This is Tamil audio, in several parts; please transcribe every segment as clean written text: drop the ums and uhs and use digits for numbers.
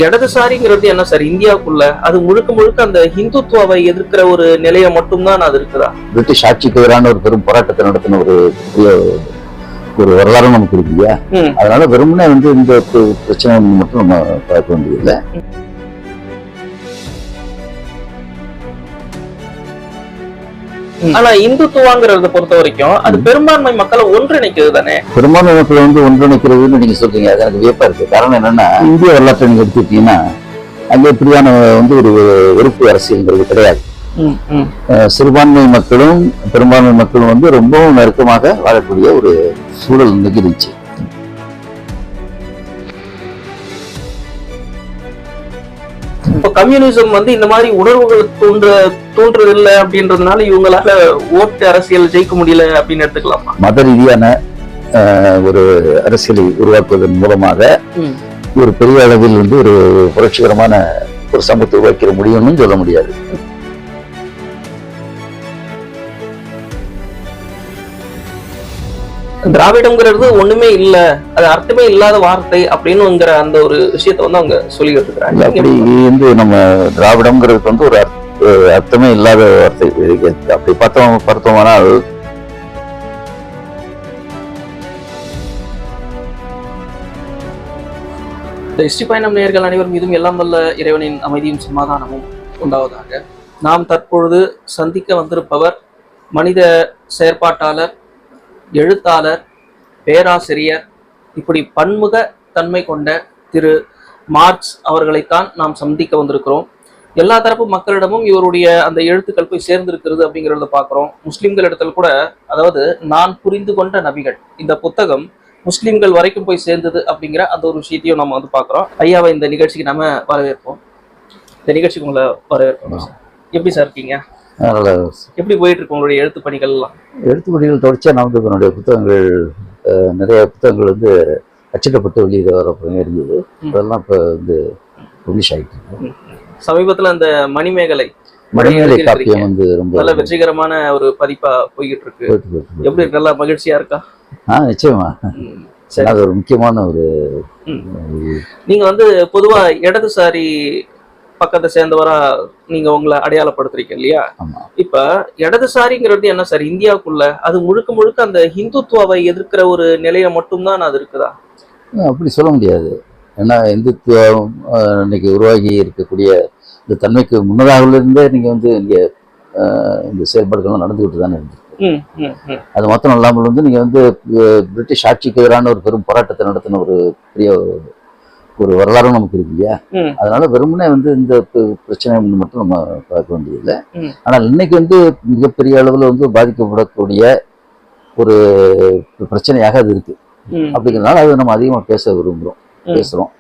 இடதுசாரிங்கிறது என்ன சார் இந்தியாவுக்குள்ள அது முழுக்க முழுக்க அந்த ஹிந்துத்துவாவை எதிர்க்கிற ஒரு நிலையை மட்டும்தான் அது இருக்குதா? பிரிட்டிஷ் ஆட்சிக்கு எதிரான ஒரு பெரும் போராட்டத்தை நடத்தின ஒரு வரலாறு நமக்கு இருக்கு இல்லையா? அதனால வெறுமனே இந்த பிரச்சனை மட்டும் நம்ம பார்க்க வேண்டியதில்லை. ஆனா இந்துத்துவாங்கிறத பொறுத்த வரைக்கும் அது பெரும்பான்மை மக்களை ஒன்றிணைக்கிறது தானே. பெரும்பான்மை மக்களை ஒன்றிணைக்கிறதுன்னு நீங்க சொல்றீங்க, அது எனக்கு வியப்பா இருக்கு. காரணம் என்னன்னா, இந்திய வரலாற்றை நீங்க எடுத்துக்கிட்டீங்கன்னா அங்கே இப்படியான ஒரு வெறுப்பு அரசியல்ங்கிறது கிடையாது. சிறுபான்மை மக்களும் பெரும்பான்மை மக்களும் ரொம்பவும் நெருக்கமாக வாழக்கூடிய ஒரு சூழல் இன்னைக்கு இருந்துச்சு. இப்ப கம்யூனிசம் இந்த மாதிரி உணர்வுகள் தோன்றது இல்லை அப்படின்றதுனால இவங்களால ஓட்டு அரசியல் ஜெயிக்க முடியல அப்படின்னு எடுத்துக்கலாமா? மத ரீதியான ஒரு அரசியலை உருவாக்குவதன் மூலமாக ஒரு பெரிய அளவில் ஒரு புரட்சிகரமான ஒரு சமூகத்தை உருவாக்கிட முடியும்னு சொல்ல முடியாது. திராவிடம்ங்கிறது ஒண்ணுமே இல்ல, அது அர்த்தமே இல்லாத வார்த்தை அப்படின்னு அந்த ஒரு விஷயத்த அவங்க சொல்லிட்டு இருக்காங்க. அப்படி நம்ம திராவிடம்ங்கிறது ஒரு அர்த்தமே இல்லாத வார்த்தை. அப்படி பார்த்தோம்னால் ஹிஸ்டரி பயணம் நேயர்கள் அனைவரும் மீதும் எல்லாம் வல்ல இறைவனின் அமைதியும் சமாதானமும் உண்டாவதாக. நாம் தற்பொழுது சந்திக்க வந்திருப்பவர் மனித செயற்பாட்டாளர், எழுத்தாளர், பேராசிரியர், இப்படி பன்முக தன்மை கொண்ட திரு மார்க்ஸ் அவர்களைத்தான் நாம் சந்திக்க வந்திருக்கிறோம். எல்லா தரப்பு மக்களிடமும் இவருடைய அந்த எழுத்துக்கள் போய் சேர்ந்திருக்கிறது அப்படிங்கிறத பார்க்குறோம். முஸ்லிம்கள் இடத்துல கூட, அதாவது நான் புரிந்து கொண்ட நபிகள் இந்த புத்தகம் முஸ்லிம்கள் வரைக்கும் போய் சேர்ந்தது அப்படிங்கிற அந்த ஒரு விஷயத்தையும் நம்ம பார்க்குறோம். ஐயாவை இந்த நிகழ்ச்சிக்கு நம்ம வரவேற்போம். இந்த நிகழ்ச்சிக்கு உங்களை வரவேற்போம். எப்படி சார் இருக்கீங்க? எப்படி போயிட்டு இருக்கு உங்களுடைய எழுத்து பணிகள் எல்லாம்? எழுத்து பணிகள் தொடர்ச்சியா நான் என்னுடைய புத்தகங்கள், நிறைய புத்தகங்கள் அச்சிடப்பட்டு வெளியிட வர இருந்தது. அதெல்லாம் இப்போ பப்ளிஷ் ஆகிட்டு இருக்கு. சமீபத்தில் அந்த மணிமேகலை காப்பியம் ரொம்ப நல்ல வெற்றிகரமான ஒரு பதிப்பா போய்கிட்டு இருக்கு. எப்படி இருக்கு? நல்லா மகிழ்ச்சியா இருக்கா? நிச்சயமா. அது ஒரு முக்கியமான ஒரு நீங்க பொதுவா இடதுசாரி பக்கத்தை சேர்ந்தவரா நீங்க உங்களை அடையாளப்படுத்துறீங்க இல்லையா? இப்ப இடதுசாரிங்கிறது என்ன சார் இந்தியாவுக்குள்ள அது முழுக்க முழுக்க அந்த ஹிந்துத்துவாவை எதிர்க்கிற ஒரு நிலையை மட்டும்தான் அது இருக்குதா? அப்படி சொல்ல முடியாது. ஏன்னா இந்துத்துவம் இன்னைக்கு உருவாகி இருக்கக்கூடிய இந்த தன்மைக்கு முன்னதாக இருந்தே நீங்க இங்க இந்த செயல்பாடுகள்லாம் நடந்துகிட்டு தானே இருந்திருக்கு. அது மாத்திரம் இல்லாமல் நீங்க பிரிட்டிஷ் ஆட்சிக்கு எதிரான ஒரு பெரும் போராட்டத்தை நடத்தின ஒரு பெரிய ஒரு வரலாறு நமக்கு இருக்கு இல்லையா? அதனால வெறுமனே இந்த பிரச்சனை மட்டும் நம்ம பார்க்க வேண்டியதில்லை. ஆனால் இன்னைக்கு மிகப்பெரிய அளவில் பாதிக்கப்படக்கூடிய ஒரு பிரச்சனையாக அது இருக்கு. அப்படிங்கிறதுனால அது நம்ம அதிகமா பேசுறோம்.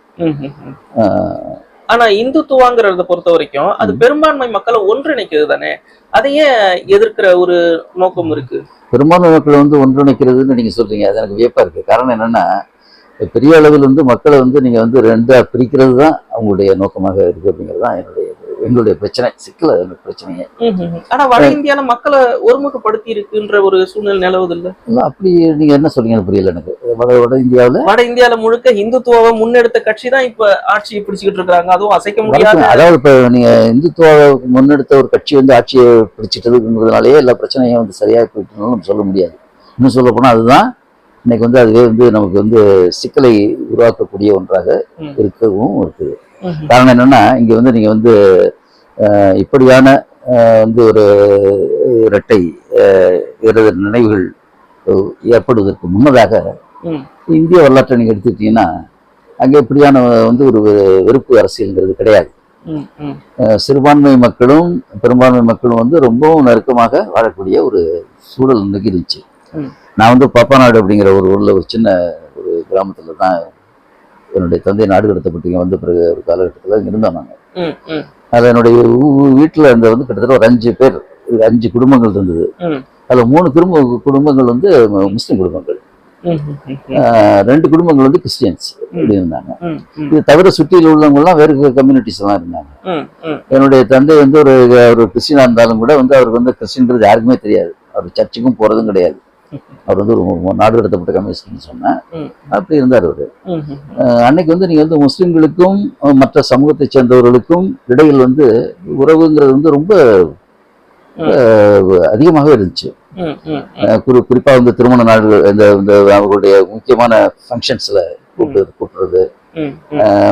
ஆனா இந்துத்துவாங்கிறத பொறுத்த வரைக்கும் அது பெரும்பான்மை மக்களை ஒன்றிணைக்கிறது தானே. அதையே எதிர்க்கிற ஒரு நோக்கம் இருக்கு. பெரும்பான்மை மக்களை ஒன்றிணைக்கிறதுன்னு நீங்க சொல்றீங்க, அது எனக்கு வியப்பா இருக்கு. காரணம் என்னன்னா, பெரிய அளவில் மக்களை நீங்க ரெண்டா பிரிக்கிறது தான் அவங்களுடைய நோக்கமாக இருக்கு அப்படிங்கிறது தான் எங்களுடைய பிரச்சனை, சிக்கல பிரச்சனையே. ஆனா வட இந்தியால மக்களை ஒருமுகப்படுத்தி இருக்குன்ற ஒரு சூழ்நிலை நிலவுது இல்ல? அப்படி நீங்க என்ன சொல்றீங்கன்னு புரியல எனக்கு. வட இந்தியாவில முழுக்க இந்துத்துவாவை முன்னெடுத்த கட்சி தான் இப்ப ஆட்சியை பிடிச்சுக்கிட்டு இருக்காங்க. அதுவும் அசைக்க முடியாது. அதாவது இப்ப நீங்க இந்துத்துவாவை முன்னெடுத்த ஒரு கட்சி ஆட்சியை பிடிச்சிட்டதுங்கிறதுனாலயே எல்லா பிரச்சனையும் சரியா போயிட்டு நம்ம சொல்ல முடியாது. இன்னும் சொல்ல போனா அதுதான் இன்னைக்கு அதுவே நமக்கு சிக்கலை உருவாக்கக்கூடிய ஒன்றாக இருக்கவும் இருக்குது. காரணம் என்னன்னா, இங்க நீங்க இப்படியான ஒரு இரட்டை நினைவுகள் ஏற்படுவதற்கு முன்னதாக இந்திய வரலாற்றை நீங்க எடுத்துக்கிட்டீங்கன்னா அங்க இப்படியான ஒரு வெறுப்பு அரசியல்ங்கிறது கிடையாது. சிறுபான்மை மக்களும் பெரும்பான்மை மக்களும் ரொம்பவும் நெருக்கமாக வாழக்கூடிய ஒரு சூழல் இன்னைக்கு இருந்துச்சு. நான் பாப்பாநாடு அப்படிங்கிற ஒரு ஊர்ல ஒரு சின்ன ஒரு கிராமத்துல தான் என்னுடைய தந்தை நாடு கடத்தப்பட்டீங்க வந்த பிறகு ஒரு காலகட்டத்தில் இருந்தோம் நாங்கள். அதில் என்னுடைய வீட்டில் கிட்டத்தட்ட ஒரு 5 பேர், 5 குடும்பங்கள் இருந்தது. அதில் 3 குடும்பங்கள் முஸ்லிம் குடும்பங்கள், 2 குடும்பங்கள் கிறிஸ்டியன்ஸ் இப்படி இருந்தாங்க. இது தவிர சுற்றியில் உள்ளவங்கலாம் வேறு கம்யூனிட்டிஸ் எல்லாம் இருந்தாங்க. என்னுடைய தந்தை ஒரு கிறிஸ்டினா இருந்தாலும் கூட அவருக்கு கிறிஸ்டின்றது யாருக்குமே தெரியாது. அவர் சர்ச்சுக்கும் போறதும் கிடையாது. அவர் வந்து ஒரு நாடு கடத்தப்பட்ட கம்யூனிஸ்ட்னு சொன்னேன். ம். அப்படி இருந்தார் அவர். ம்ஹும். அன்னைக்கு வந்து நீங்க வந்து முஸ்லிம்களுக்கும் மற்ற சமூகத்தை சேர்ந்தவர்களுக்கும் இடையில் வந்து உறவுங்கிறது வந்து ரொம்ப அதிகமாகவே இருந்துச்சு. ம். ம். குறிப்பா வந்து திருமண நாடுகள் இந்த அவர்களுடைய முக்கியமான ஃபங்க்ஷன்ஸ்ல கூப்பிடுறது, ம்.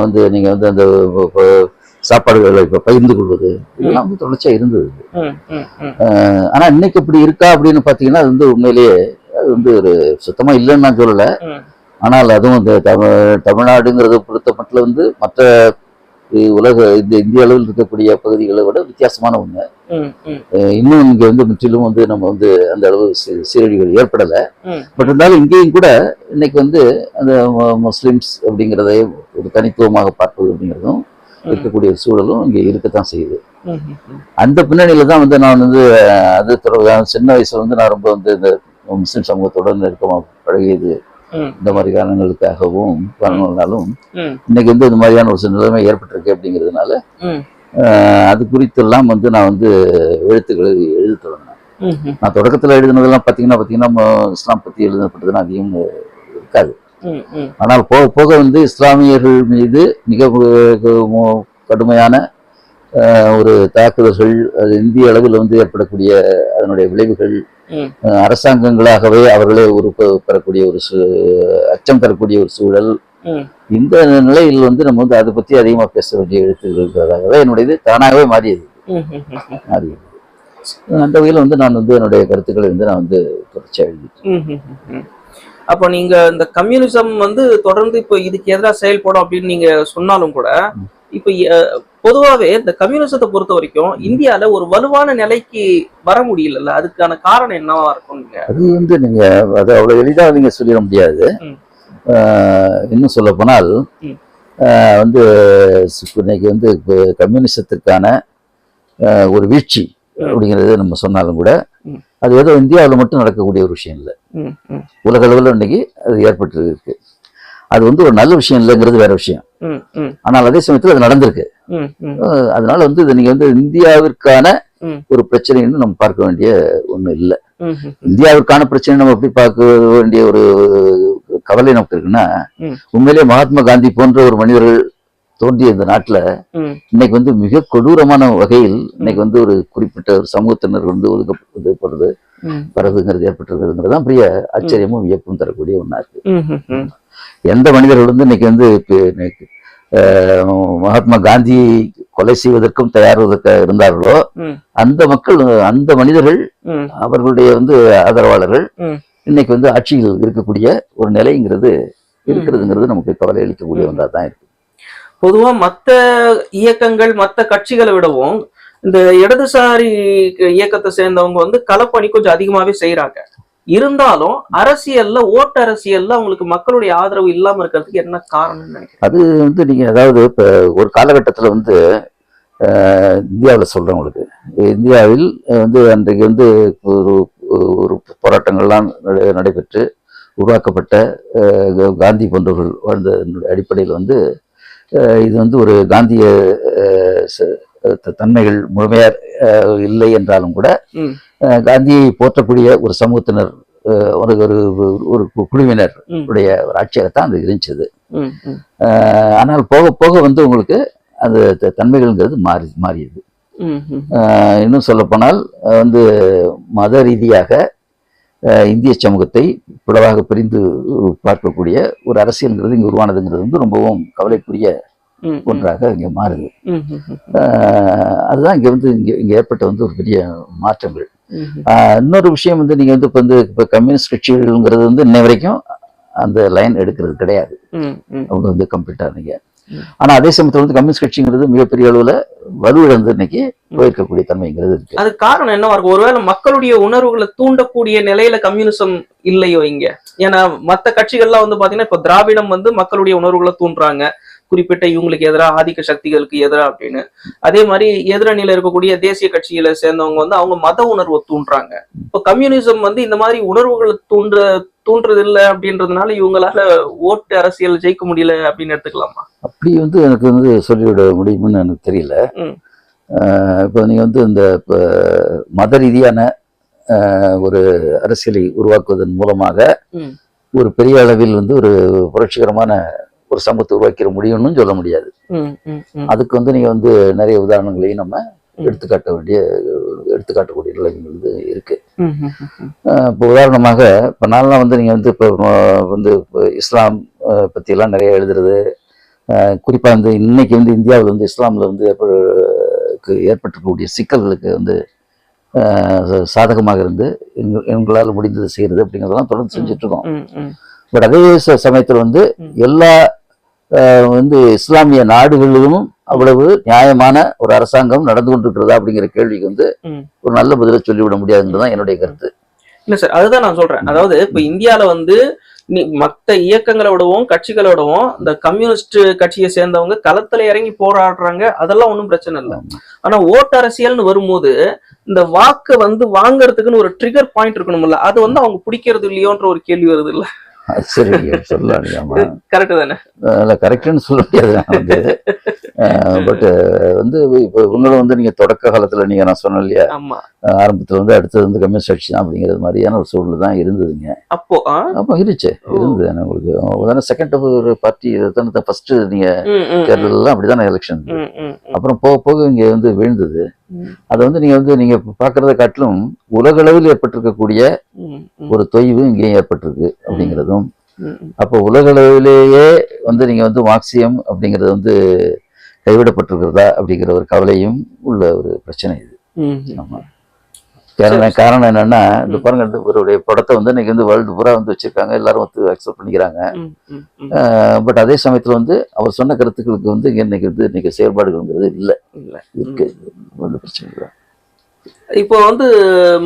வந்து நீங்க வந்து அந்த சாப்பாடுகளை பகிர்ந்து கொள்வது, இதெல்லாம் வந்து தொடர்ச்சியா இருந்தது. ம். ம். ம். ஆனா இன்னைக்கு இப்படி இருக்கா அப்படின்னு பாத்தீங்கன்னா அது வந்து உண்மையிலேயே அது வந்து ஒரு சுத்தமா இல்லைன்னு நான் சொல்லல. ம். ஆனால் அதுவும் இந்த தமிழ்நாடுங்கிறத பொறுத்த மட்டும் வந்து மற்ற உலக இந்திய அளவில் இருக்கக்கூடிய பகுதிகளை விட வித்தியாசமான ஒண்ணு. ம். ம். இன்னும் இங்க வந்து முற்றிலும் வந்து நம்ம வந்து அந்த அளவு சீரழிவுகள் ஏற்படலை. ம். பட் இருந்தாலும் இங்கேயும் கூட இன்னைக்கு வந்து அந்த முஸ்லிம்ஸ் அப்படிங்கிறதை ஒரு தனித்துவமாக பார்ப்பது அப்படிங்கிறதும் இருக்கக்கூடிய சூழலும் இங்க இருக்கத்தான் செய்யுது. ம்ஹும். அந்த பின்னணியில தான் வந்து நான் வந்து அது சின்ன வயசுல வந்து நான் ரொம்ப வந்து இந்த முஸ்லிம் சமூகத்தோட நெருக்கமாக பழகியது ம். இந்த மாதிரி காரணங்களுக்காகவும் பண்ணனாலும் ம். இன்னைக்கு வந்து இந்த மாதிரியான ஒரு நிலைமை ஏற்பட்டிருக்கு அப்படிங்கிறதுனால ம். அது குறித்தெல்லாம் வந்து நான் வந்து எழுத்துக்களை எழுத தொடங்கினேன். ம்ஹும். நான் தொடக்கத்தில் எழுதினதெல்லாம் பார்த்தீங்கன்னா இஸ்லாம் பற்றி எழுதப்பட்டதுன்னா அதிகம் இருக்காது. ம். ம். ஆனால் போக போக வந்து இஸ்லாமியர்கள் மீது மிக கடுமையான ஒரு தாக்குதல்கள், அது இந்திய அளவில் வந்து ஏற்படக்கூடிய அதனுடைய விளைவுகள், ம். அரசாங்கங்களாகவே அவர்களே பெறக்கூடிய ஒரு அச்சம் தரக்கூடிய ஒரு சூழல், ம். இந்த நிலையில் வந்து நம்ம வந்து அதை பற்றி அதிகமாக பேச வேண்டிய எழுத்துக்கள் இருக்கிறதாகவே என்னுடைய தானாகவே மாறியது. அந்த வகையில் வந்து நான் வந்து என்னுடைய கருத்துக்களை வந்து நான் வந்து தொடர்ச்சியாக எழுதிட்டேன். அப்போ நீங்க இந்த கம்யூனிசம் வந்து தொடர்ந்து இப்போ இதுக்கு எதிராக செயல்படும் அப்படின்னு நீங்க சொன்னாலும் கூட இப்ப பொதுவாவே இந்த கம்யூனிசத்தை பொறுத்த வரைக்கும் இந்தியால ஒரு வலுவான நிலைக்கு வர முடியல. அதுக்கான காரணம் என்னவா இருக்கும்? அது வந்து நீங்க அதை அவ்வளவு எளிதாக நீங்க சொல்லிட முடியாது. இன்னும் சொல்ல போனால் வந்து இன்னைக்கு வந்து கம்யூனிசத்திற்கான ஒரு வீழ்ச்சி அப்படிங்கிறது நம்ம சொன்னாலும் கூட அது ஏதோ இந்தியாவில் மட்டும் நடக்கக்கூடிய ஒரு விஷயம் இல்லை. உலக அளவில் இன்னைக்கு அது ஏற்பட்டு இருக்கு. அது வந்து ஒரு நல்ல விஷயம் இல்லைங்கிறது வேற விஷயம். ஆனால் அதே சமயத்தில் அது நடந்திருக்கு. அதனால வந்து இது நீங்க வந்து இந்தியாவிற்கான ஒரு பிரச்சனைன்னு நம்ம பார்க்க வேண்டிய ஒண்ணு இல்லை. இந்தியாவிற்கான பிரச்சனை நம்ம எப்படி பார்க்க வேண்டிய ஒரு கவலை நமக்கு இருக்குன்னா, உண்மையிலேயே மகாத்மா காந்தி போன்ற ஒரு மனிதர்கள் தோன்றிய இந்த நாட்டுல இன்னைக்கு வந்து மிக கொடூரமான வகையில் இன்னைக்கு வந்து ஒரு குறிப்பிட்ட ஒரு சமூகத்தினர் வந்து ஒதுக்கப்படுறது பரவுங்கிறது ஏற்பட்டிருக்கிறதுங்கிறது தான் பெரிய ஆச்சரியமும் வியப்பும் தரக்கூடிய ஒண்ணா இருக்கு. எந்த மனிதர்கள் வந்து இன்னைக்கு வந்து மகாத்மா காந்தி கொலை செய்வதற்கும் தயாரிவதற்காக இருந்தார்களோ அந்த மக்கள், அந்த மனிதர்கள், அவர்களுடைய வந்து ஆதரவாளர்கள் இன்னைக்கு வந்து ஆட்சியில் இருக்கக்கூடிய ஒரு நிலைங்கிறது இருக்கிறதுங்கிறது நமக்கு கவலை அளிக்கக்கூடிய ஒன்றா தான் இருக்கு. பொதுவா மத்த இயக்கங்கள் மத்த கட்சிகளை விடவும் இந்த இடதுசாரி இயக்கத்தை சேர்ந்தவங்க வந்து களப்பணி கொஞ்சம் அதிகமாவே செய்யறாங்க. இருந்தாலும் அரசியல்ல ஓட்டு அரசியல்ல அவங்களுக்கு மக்களுடைய ஆதரவு இல்லாம இருக்கிறதுக்கு என்ன காரணம்னு நினைக்கிறேன்? அது வந்து நீங்க அதாவது இப்ப ஒரு காலகட்டத்துல வந்து இந்தியாவில் சொல்றவங்களுக்கு, இந்தியாவில் வந்து அன்றைக்கு வந்து ஒரு போராட்டங்கள்லாம் நடைபெற்று உருவாக்கப்பட்ட காந்தி போன்றவர்கள் வாழ்ந்த அடிப்படையில் வந்து இது வந்து ஒரு காந்திய தன்மைகள் முழுமையா இல்லை என்றாலும் கூட காந்தியை போற்றக்கூடிய ஒரு சமூகத்தினர், ஒரு ஒரு குழுவினர் உடைய ஒரு ஆட்சியாகத்தான் அது இருந்துச்சு. ஆனால் போக போக வந்து உங்களுக்கு அந்த தன்மைகள்ங்கிறது மாறியது. இன்னும் சொல்ல போனால் வந்து மத ரீதியாக இந்திய சமூகத்தை பிளவாக பிரிந்து பார்க்கக்கூடிய ஒரு அரசியல்ங்கிறது இங்க உருவானதுங்கிறது வந்து ரொம்பவும் கவலைக்குரிய ஒன்றாக இங்க மாறுது. அதுதான் இங்க வந்து இங்க ஏற்பட்ட வந்து ஒரு பெரிய மாற்றங்கள். இன்னொரு விஷயம் வந்து நீங்க வந்து இப்ப கம்யூனிஸ்ட் கட்சிகள்ங்கிறது வந்து இன்னை வரைக்கும் அந்த லைன் எடுக்கிறது கிடையாது. அவங்க வந்து கம்ப்ளீட்டா நீங்க. ஆனா அதே சமயத்துல வந்து கம்யூனிஸ்ட் கட்சிங்கிறது மிகப்பெரிய அளவுல வலுவிழந்து இன்னைக்கு போயிருக்கக்கூடிய தன்மைங்கிறது இருக்கு. அது காரணம் என்னவா இருக்கும்? ஒருவேளை மக்களுடைய உணர்வுகளை தூண்டக்கூடிய நிலையில கம்யூனிசம் இல்லையோ இங்க? ஏன்னா மத்த கட்சிகள்லாம் வந்து பாத்தீங்கன்னா இப்ப திராவிடம் வந்து மக்களுடைய உணர்வுகளை தூண்டுறாங்க, குறிப்பிட்ட இவங்களுக்கு எதிராக ஆதிக்க சக்திகளுக்கு எதிராக அப்படின்னு. அதே மாதிரி எதிரணியில இருக்கக்கூடிய தேசிய கட்சிகளை சேர்ந்தவங்க வந்து அவங்க மத உணர்வை தூண்டுறாங்க. இப்ப கம்யூனிசம் வந்து இந்த மாதிரி உணர்வுகளை தூண்டுறது இல்லை அப்படின்றதுனால இவங்களால ஓட்டு அரசியல் ஜெயிக்க முடியல அப்படின்னு எடுத்துக்கலாமா? அப்படி வந்து எனக்கு வந்து சொல்லிவிட முடியும்னு எனக்கு தெரியல. இப்போ நீங்க வந்து இந்த மத ரீதியான ஒரு அரசியலை உருவாக்குவதன் மூலமாக ம். ஒரு பெரிய அளவில் வந்து ஒரு புரட்சிகரமான ஒரு சமூகத்தை உருவாக்கிட முடியும்னு சொல்ல முடியாது. ம், ம், ம். அதுக்கு வந்து நீங்க வந்து நிறைய உதாரணங்களையும் நம்ம எடுத்துக்காட்டக்கூடிய நிலைமை வந்து இருக்கு. ம், ம், ம். இப்போ உதாரணமாக இப்போ நான்லாம் வந்து நீங்க வந்து இப்போ வந்து இஸ்லாம் பற்றியெல்லாம் நிறைய எழுதுறது, குறிப்பாக வந்து இன்னைக்கு வந்து இந்தியாவில் வந்து இஸ்லாமில் வந்து ஏற்பட்டிருக்கக்கூடிய சிக்கல்களுக்கு வந்து சாதகமாக இருந்து எங்களால் முடிந்தது செய்யறது அப்படிங்கிறதெல்லாம் தொடர்ந்து செஞ்சுட்டு இருக்கோம். ம், ம். பட் அதே சமயத்தில் வந்து எல்லா வந்து இஸ்லாமிய நாடுகளிலும் அவ்வளவு நியாயமான ஒரு அரசாங்கம் நடந்து கொண்டிருக்கிறதா அப்படிங்கிற கேள்விக்கு வந்து ஒரு நல்ல பதிலை சொல்லிவிட முடியாதுன்றதுதான் என்னுடைய கருத்து. இல்ல சார், அதுதான் நான் சொல்றேன். அதாவது இப்ப இந்தியால வந்து மத்த இயக்கங்களோடவும் கட்சிகளோடவும் இந்த கம்யூனிஸ்ட் கட்சியை சேர்ந்தவங்க களத்துல இறங்கி போராடுறாங்க, அதெல்லாம் ஒன்றும் பிரச்சனை இல்லை. ஆனா ஓட்டு அரசியல்னு வரும்போது இந்த வாக்கு வந்து வாங்குறதுக்குன்னு ஒரு ட்ரிகர் பாயிண்ட் இருக்கணும்ல, அது வந்து அவங்க பிடிக்கிறது இல்லையோன்ற ஒரு கேள்வி வருது இல்ல? சரி, சொல்லலாமா? கரெக்ட் தானே? இல்லை, கரெக்டுன்னு சொல்ல முடியாது வந்து. பட் வந்து இப்போ உங்களை வந்து நீங்க தொடக்க காலத்துல நீங்க நான் சொன்னேன் இல்லையா, ஆரம்பத்துல வந்து அடுத்தது வந்து கம்யூனிஸ்ட் கட்சி தான் அப்படிங்கிறது மாதிரியான ஒரு சூழ்நிலை தான் இருந்ததுங்க. அப்போ இருந்துச்சு, இருந்தது. உங்களுக்கு செகண்ட் ஒரு பார்ட்டி தானே ஃபர்ஸ்ட் நீங்க தேர்தலாம் அப்படிதானே எலெக்ஷன். அப்புறம் போக போக இங்க வந்து விழுந்தது. அதை வந்து நீங்க பாக்குறத காட்டிலும் உலக அளவில் ஏற்பட்டிருக்கக்கூடிய ஒரு தொய்வு இங்கேயும் ஏற்பட்டிருக்கு அப்படிங்கிறதும், அப்போ உலக அளவிலேயே வந்து நீங்க வந்து மார்க்சியம் அப்படிங்கிறது வந்து கைவிடப்பட்டிருக்கிறதா அப்படிங்கிற ஒரு கவலையும் உள்ள ஒரு பிரச்சனை இது. ஆமா, காரணம் என்னன்னா, இந்த பாருங்க, இவருடைய படத்தை வந்து இன்னைக்கு வந்து வேர்ல்டு பூரா வந்து வச்சிருக்காங்க, எல்லாரும் வந்து அக்செப்ட் பண்ணிக்கிறாங்க. பட் அதே சமயத்துல வந்து அவர் சொன்ன கருத்துக்களுக்கு வந்து இன்னைக்கு செயல்பாடுகள்ங்கிறது இல்லை இருக்கு. பிரச்சனை இல்லை. இப்போ வந்து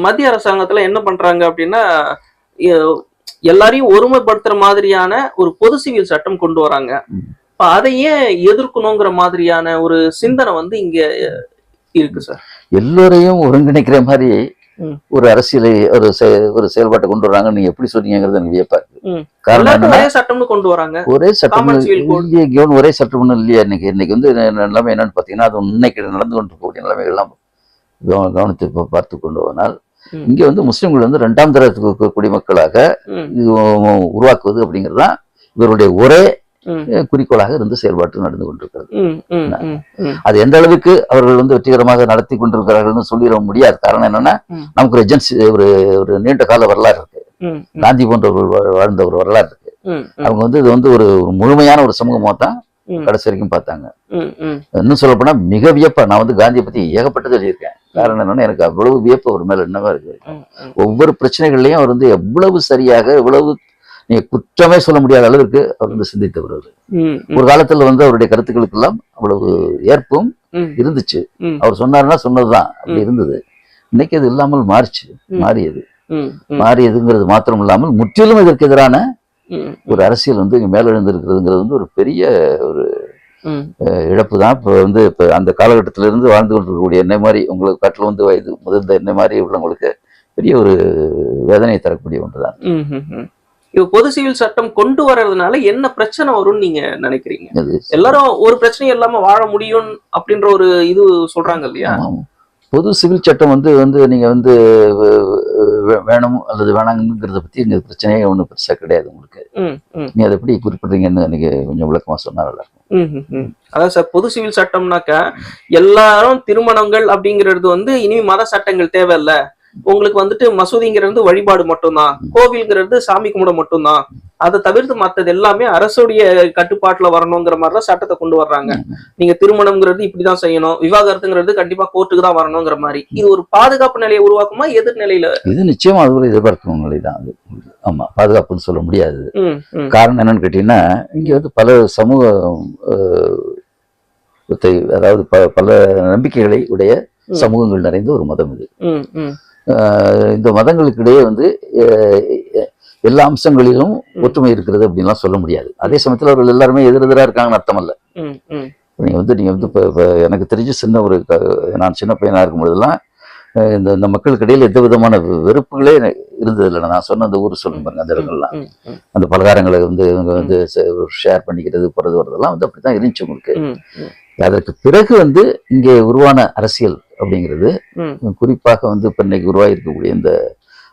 மத்திய அரசாங்கத்துல என்ன பண்றாங்க அப்படின்னா, எல்லாரையும் ஒருமைப்படுத்துற மாதிரியான ஒரு பொது சிவில் சட்டம் கொண்டு வராங்க. அதையே எதிர்க்கணுங்கிற மாதிரியான ஒரு சிந்தனை வந்து இங்க இருக்கு சார். எல்லோரையும் ஒருங்கிணைக்கிற மாதிரி ஒரு அரசியலை ஒரு செயல்பாட்டை கொண்டு வராங்க. நீங்க எப்படி சொன்னீங்கிறது எனக்கு வியப்பா இருக்கு. காரணம் ஒரே சட்டம்னு கொண்டு வராங்க. ஒரே சட்டம் ஒரே சட்டம் இல்லையா? இன்னைக்கு வந்து நிலைமை என்னன்னு பாத்தீங்கன்னா, அது இன்னைக்கு நடந்து கொண்டு இருக்கக்கூடிய நிலைமைகள்லாம் கவனித்து பார்த்து கொண்டு போனால், இங்க வந்து முஸ்லிம்கள் வந்து 2ஆம் தர குடிமக்களாக உருவாக்குவது அப்படிங்கிறது தான் இவருடைய ஒரே குறிக்கோளாக இருந்து செயல்பாட்டு நடந்து கொண்டிருக்கிறது. அது எந்த அளவுக்கு அவர்கள் வந்து வெற்றிகரமாக நடத்தி கொண்டிருக்கிறார்கள் சொல்லிட முடியாது. காரணம் என்னன்னா, நமக்கு ஒரு ஏஜென்சி ஒரு நீண்ட கால வரலாறு இருக்கு. காந்தி போன்றவர்கள் வாழ்ந்த ஒரு வரலாறு இருக்கு. அவங்க வந்து இது வந்து ஒரு முழுமையான ஒரு சமூகமா தான் கடைசி வரைக்கும் பார்த்தாங்க. இன்னும் சொல்ல போனா மிக வியப்பா, நான் வந்து காந்தியை பத்தி ஏகப்பட்டது எழுதியிருக்கேன். காரணம் என்னன்னா, எனக்கு அவ்வளவு வியப்பு அவர் மேல என்னவா இருக்கு. ஒவ்வொரு பிரச்சனைகள்லயும் அவர் வந்து எவ்வளவு சரியாக, எவ்வளவு நீங்க குற்றமே சொல்ல முடியாத அளவிற்கு அவர் வந்து சிந்தித்தவர். ஒரு காலத்துல வந்து அவருடைய கருத்துக்களுக்கு எல்லாம் அவ்வளவு ஏற்பும் இருந்துச்சு. அவர் சொன்னாருன்னா சொன்னதுதான் அப்படி இருந்தது. இன்னைக்கு அது இல்லாமல் மாறியதுங்கிறது மாத்திரம் இல்லாமல் முற்றிலும் இதற்கு எதிரான ஒரு அரசியல் வந்து இங்க மேல எழுந்திருக்கிறதுங்கிறது வந்து ஒரு பெரிய ஒரு இழப்பு தான். இப்ப அந்த காலகட்டத்தில இருந்து வாழ்ந்து கொண்டிருக்கக்கூடிய என்னை மாதிரி உங்களுக்கு காட்டில வந்து வயது முதிர்ந்த என்னை மாதிரி உள்ளவங்களுக்கு பெரிய ஒரு வேதனை தரக்கூடிய ஒன்றுதான். இப்ப பொது சிவில் சட்டம் கொண்டு வர்றதுனால என்ன பிரச்சனை வரும்னு நீங்க நினைக்கிறீங்க? எல்லாரும் ஒரு பிரச்சனையும் இல்லாம வாழ முடியும் அப்படின்ற ஒரு இது சொல்றாங்க இல்லையா? பொது சிவில் சட்டம் வந்து நீங்க வந்து வேணும் அல்லது வேணாங்கிறத பத்தி இங்க பிரச்சனையே ஒன்றும் பெருசா கிடையாது உங்களுக்கு. நீ அதை எப்படி குறிப்பிடுறீங்கன்னு எனக்கு கொஞ்சம் விளக்கமா சொன்னா நல்லா இருக்கும். அதான் சார், பொது சிவில் சட்டம்னாக்கா எல்லாரும் திருமணங்கள் அப்படிங்கிறது வந்து இனிமே மத சட்டங்கள் தேவையில்ல. உங்களுக்கு வந்துட்டு மசூதிங்கிறது வழிபாடு மட்டும்தான், கோவில்ங்கிறது சாமி கும்பிட மட்டும்தான், அதை தவிர்த்து மற்றது எல்லாமே அரசுடைய கட்டுப்பாட்டுல வரணுங்கிற மாதிரிதான் சட்டத்தை கொண்டு வர்றாங்க. நீங்க திருமணம்ங்கிறது இப்படிதான் செய்யணும், விவாகரத்துங்கிறது கண்டிப்பா கோர்ட்டுக்கு தான் வரணுங்கிற மாதிரி. இது ஒரு பாதுகாப்பு நிலையை உருவாக்குமா எதிர்நிலையில? இது நிச்சயமா அது ஒரு எதிர்பார்க்கும் நிலைதான் அது. ஆமா, பாதுகாப்புன்னு சொல்ல முடியாது. காரணம் என்னன்னு கேட்டீங்கன்னா, இங்க வந்து பல சமூக அதாவது பல நம்பிக்கைகளை உடைய சமூகங்கள் நிறைந்த ஒரு மதம் இது. இந்த மதங்களுக்கு இடையே வந்து எல்லா அம்சங்களிலும் ஒற்றுமை இருக்கிறது அப்படின்லாம் சொல்ல முடியாது. அதே சமயத்தில் அவர்கள் எல்லாருமே எதிரெதிராக இருக்காங்கன்னு அர்த்தம் அல்ல. நீங்க வந்து இப்போ எனக்கு தெரிஞ்சு நான் சின்ன பையனா இருக்கும் பொழுதெல்லாம் இந்த மக்களுக்கு இடையில எந்த விதமான வெறுப்புகளே இருந்தது இல்லை. நான் சொன்ன அந்த ஊர் சொல்லும் பாருங்க, அந்த இடங்கள்லாம் அந்த பலகாரங்களை வந்து இவங்க வந்து ஷேர் பண்ணிக்கிறது போறது வரதெல்லாம் வந்து அப்படித்தான் இருந்துச்சு உங்களுக்கு. அதற்கு பிறகு வந்து இங்கே உருவான அரசியல் அப்படிங்கிறது ம், குறிப்பாக வந்து இப்ப இன்னைக்கு உருவாகிருக்கக்கூடிய இந்த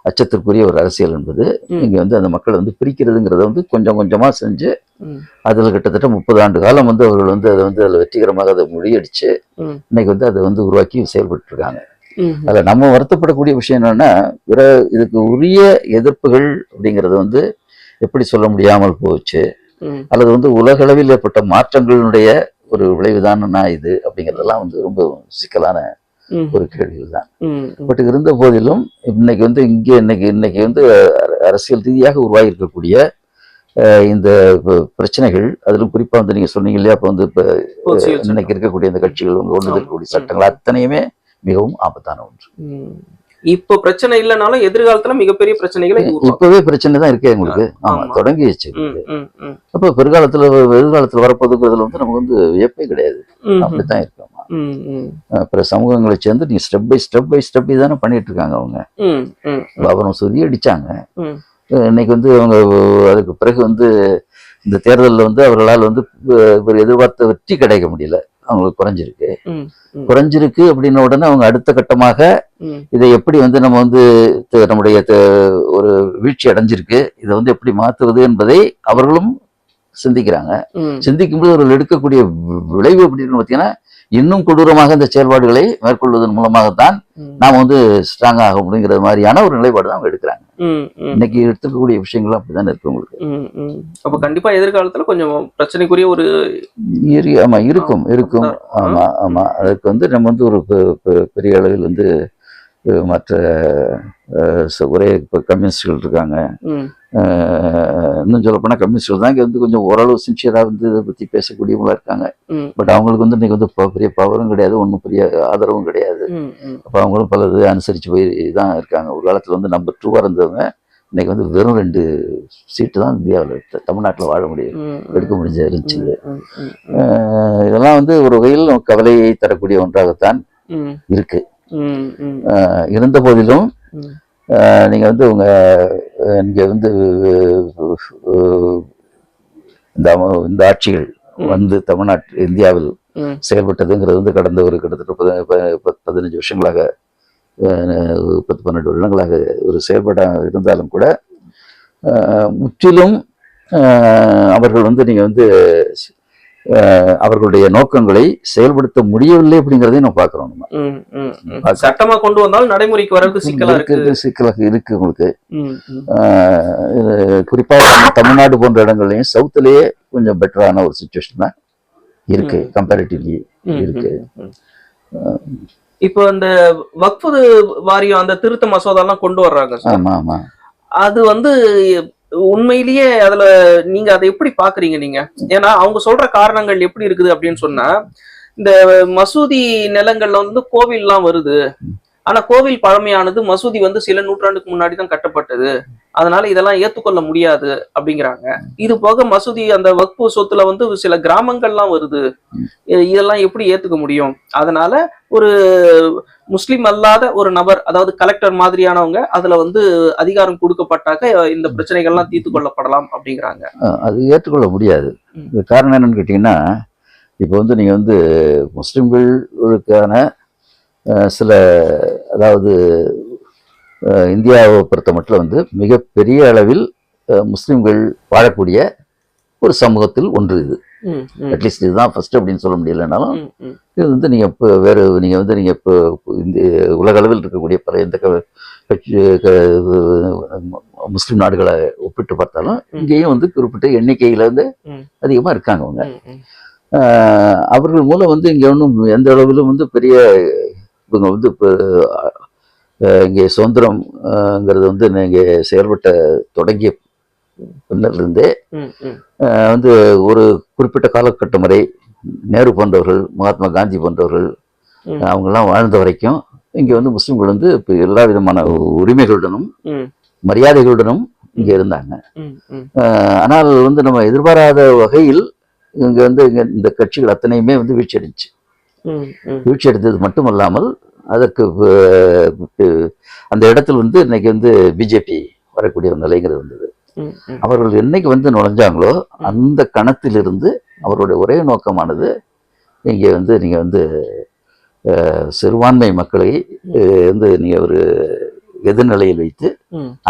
அச்சத்திற்குரிய ஒரு அரசியல் என்பது ம், இங்க வந்து அந்த மக்களை வந்து பிரிக்கிறதுங்கிறத வந்து கொஞ்சம் கொஞ்சமா செஞ்சு ம், அதுல கிட்டத்தட்ட 30 ஆண்டு காலம் வந்து அவர்கள் வந்து அதை வந்து அதில் வெற்றிகரமாக அதை முறியடிச்சு ம், இன்னைக்கு வந்து அதை வந்து உருவாக்கி செயல்பட்டு இருக்காங்க. ம், அதுல நம்ம வருத்தப்படக்கூடிய விஷயம் என்னன்னா இதுக்கு உரிய எதிர்ப்புகள் அப்படிங்கிறது வந்து எப்படி சொல்ல முடியாமல் போச்சு, ம், அல்லது வந்து உலகளவில் ஏற்பட்ட மாற்றங்களினுடைய ஒரு விளைவுதானா இது அப்படிங்கிறதெல்லாம் வந்து ரொம்ப சிக்கலான ம், ஒரு கேள்விகள் தான். ம், பட் இருந்த போதிலும் இன்னைக்கு வந்து இன்னைக்கு வந்து அரசியல் ரீதியாக உருவாகி இருக்கக்கூடிய இந்த பிரச்சனைகள், அதிலும் குறிப்பா வந்து நீங்க சொன்னீங்க இல்லையா, அப்ப வந்து இப்ப பொதுச்சியல் சட்டம். இன்னைக்கு இருக்கக்கூடிய இந்த கட்சிகள் கொண்டு ஆமா. இருக்கக்கூடிய சட்டங்கள் அத்தனையுமே மிகவும் ஆபத்தான ஒன்று. ம். இப்போ பிரச்சனை இல்லைனாலும் எதிர்காலத்துல மிகப்பெரிய பிரச்சனைகளை இது உருவாக்கும். இப்பவே பிரச்சனை தான் இருக்கே உங்களுக்கு. ஆமா, ஆமா. தொடங்கிடுச்சு. ம், ம், ம், அப்ப எதிர்காலத்துல வரப்போகுதுங்கிறதுல வந்து நமக்கு வந்து வியப்பே கிடையாது. ம், அப்படித்தான் இருக்கோம். ம், ம், அப்புறம் சமூகங்களை சேர்ந்து நீங்க ஸ்டெப் பை ஸ்டெப் தானே பண்ணிட்டு இருக்காங்க அவங்க. ம், ம், பாபரம் சுதி அடிச்சாங்க. ம், இன்னைக்கு வந்து அவங்க அதுக்கு பிறகு வந்து இந்த தேர்தலில் வந்து அவர்களால் வந்து ஒரு எதிர்பார்த்த வெற்றி கிடைக்க முடியல. அவங்களுக்கு குறைஞ்சிருக்கு. ம், ம், குறைஞ்சிருக்கு அப்படின்ன உடனே அவங்க அடுத்த கட்டமாக ம், இதை எப்படி வந்து நம்ம வந்து நம்முடைய ஒரு வீழ்ச்சி அடைஞ்சிருக்கு, இதை வந்து எப்படி மாற்றுவது என்பதை அவர்களும் சிந்திக்கிறாங்க. ம், சிந்திக்கும்போது அவர்கள் எடுக்கக்கூடிய விளைவு அப்படின்னு பார்த்தீங்கன்னா இன்னும் கொடூரமாக இந்த செயல்பாடுகளை மேற்கொள்வதன் மூலமாகத்தான் ம், நாம் வந்து ஸ்ட்ராங் ஆக முடியுங்கிற மாதிரியான ஒரு நிலைப்பாடு தான் அவங்க எடுக்கிறாங்க. ம், ம், இன்னைக்கு எடுத்துக்கக்கூடிய விஷயங்களும் அப்படிதான் இருக்கு உங்களுக்கு. ம், ம். அப்ப கண்டிப்பா எதிர்காலத்துல கொஞ்சம் பிரச்சனைக்குரிய ஒரு ஆமா, இருக்கும். ஆமா ஆமா, அதுக்கு வந்து நம்ம வந்து ஒரு பெரிய அளவில் வந்து மற்ற ஒரே இப்போ கம்யூனிஸ்டுகள் இருக்காங்க. ம், இன்னும் சொல்ல போனால் கம்யூனிஸ்டுகள் தான் இங்கே வந்து கொஞ்சம் ஓரளவு சின்சியராக வந்து இதை பற்றி பேசக்கூடியவங்களா இருக்காங்க. ம், பட் அவங்களுக்கு வந்து இன்னைக்கு வந்து பெரிய பவரும் கிடையாது, ஒன்றும் பெரிய ஆதரவும் கிடையாது. ம், ம், அப்போ அவங்களும் பல இது அனுசரித்து போய் தான் இருக்காங்க. ஒரு காலத்தில் வந்து நம்பர் 2 இருந்தவங்க இன்னைக்கு வந்து வெறும் 2 சீட்டு தான் இந்தியாவில் தமிழ்நாட்டில் வாழ முடியும், ம், எடுக்க முடிஞ்ச இருந்துச்சு. ம், ம், ம், இதெல்லாம் வந்து ஒரு வகையில் கவலையை தரக்கூடிய ஒன்றாகத்தான் ம், இருக்கு. ம், ம், இருந்த போதிலும் ம், நீங்க வந்து இங்க வந்து இந்த ஆட்சிகள் வந்து இந்தியாவில் ம், செயல்பட்டதுங்கிறது வந்து கடந்த ஒரு கிட்டத்தட்ட 15 வருஷங்களாக 10-12 வருடங்களாக ஒரு செயல்பாடாக இருந்தாலும் கூட முற்றிலும் அவர்கள் வந்து நீங்க வந்து அவர்களுடைய நோக்கங்களை செயல்படுத்த முடியவில்லை அப்படிங்கிறதையும் நம்ம பார்க்கிறோம். நம்ம ம், ம், ம். சட்டமா கொண்டு வந்தாலும் நடைமுறைக்கு வர்றது சிக்கலா இருக்கு. சிக்கலாக இருக்கு உங்களுக்கு. ம், ம், குறிப்பாக தமிழ்நாடு போன்ற இடங்கள்லையும் சவுத்துலயே கொஞ்சம் பெட்டரான ஒரு சுச்சுவேஷன் தான் இருக்கு, கம்பேரிட்டிவ்லி இருக்கு. இப்போ அந்த வக்ஃபு வாரியம் அந்த திருத்த மசோதாலாம் கொண்டு வர்றாங்க சார். ஆமா ஆமா, அது வந்து உண்மையிலேயே அதுல நீங்க அதை எப்படி பாக்குறீங்க நீங்க? ஏன்னா அவங்க சொல்ற காரணங்கள் எப்படி இருக்குது அப்படின்னு சொன்னா, இந்த மசூதி நிலங்கள்ல வந்து கோவில்லாம் வருது, ஆனா கோவில் பழமையானது, மசூதி வந்து சில நூற்றாண்டுக்கு முன்னாடி தான் கட்டப்பட்டது, அதனால இதெல்லாம் ஏத்துக்கொள்ள முடியாது அப்படிங்கிறாங்க. இது போக மசூதி அந்த வக்ஃபு சொத்துல வந்து சில கிராமங்கள்லாம் வருது, இதெல்லாம் எப்படி ஏத்துக்க முடியும்? அதனால ஒரு முஸ்லிம் அல்லாத ஒரு நபர், அதாவது கலெக்டர் மாதிரியானவங்க அதுல வந்து அதிகாரம் கொடுக்கப்பட்டாக்க இந்த பிரச்சனைகள்லாம் தீர்த்து கொள்ளப்படலாம் அப்படிங்கிறாங்க. அது ஏற்றுக்கொள்ள முடியாது. காரணம் என்னன்னு கேட்டீங்கன்னா, இப்போ வந்து நீங்க வந்து முஸ்லிம்களுக்கான சில, அதாவது இந்தியாவை பொறுத்த மட்டும் வந்து மிகப்பெரிய அளவில் முஸ்லிம்கள் வாழக்கூடிய ஒரு சமூகத்தில் ஒன்று இது. அட்லீஸ்ட் இதுதான் ஃபர்ஸ்ட் அப்படின்னு சொல்ல முடியலனாலும் இது வந்து நீங்க இப்போ நீங்க இப்போ இந்த உலக அளவில் இருக்கக்கூடிய பல எந்த முஸ்லிம் நாடுகளை ஒப்பிட்டு பார்த்தாலும் இங்கேயும் வந்து குறிப்பிட்ட எண்ணிக்கையில வந்து அதிகமா இருக்காங்க அவங்க. அவர்கள் மூலம் வந்து இங்க ஒன்றும் எந்த அளவிலும் வந்து பெரிய இவங்க வந்து இப்போ இங்கே சுதந்திரம்ங்கிறது வந்து இங்கே செயல்பட்ட தொடங்கிய பின்னர்லேருந்தே வந்து ஒரு குறிப்பிட்ட காலகட்டம் வரை நேரு போன்றவர்கள், மகாத்மா காந்தி போன்றவர்கள் அவங்கெல்லாம் வாழ்ந்த வரைக்கும் இங்கே வந்து முஸ்லிம்கள் வந்து இப்போ எல்லா விதமான உரிமைகளுடனும் மரியாதைகளுடனும் இங்கே இருந்தாங்க. ஆனால் வந்து நம்ம எதிர்பாராத வகையில் இங்கே வந்து இந்த கட்சிகள் அத்தனையுமே வந்து வீழ்ச்சி அடைஞ்சிச்சு. வீழ்ச்சி அடைந்தது மட்டுமல்லாமல் அதற்கு அந்த இடத்துல வந்து இன்னைக்கு வந்து பிஜேபி வரக்கூடிய ஒரு நிலைங்கிறது வந்தது. அவர்கள் என்னைக்கு வந்து நுழைஞ்சாங்களோ அந்த கணத்திலிருந்து அவருடைய ஒரே நோக்கமானது இங்கே வந்து நீங்கள் வந்து சிறுபான்மை மக்களை வந்து நீங்கள் ஒரு எதிர்நிலையில் வைத்து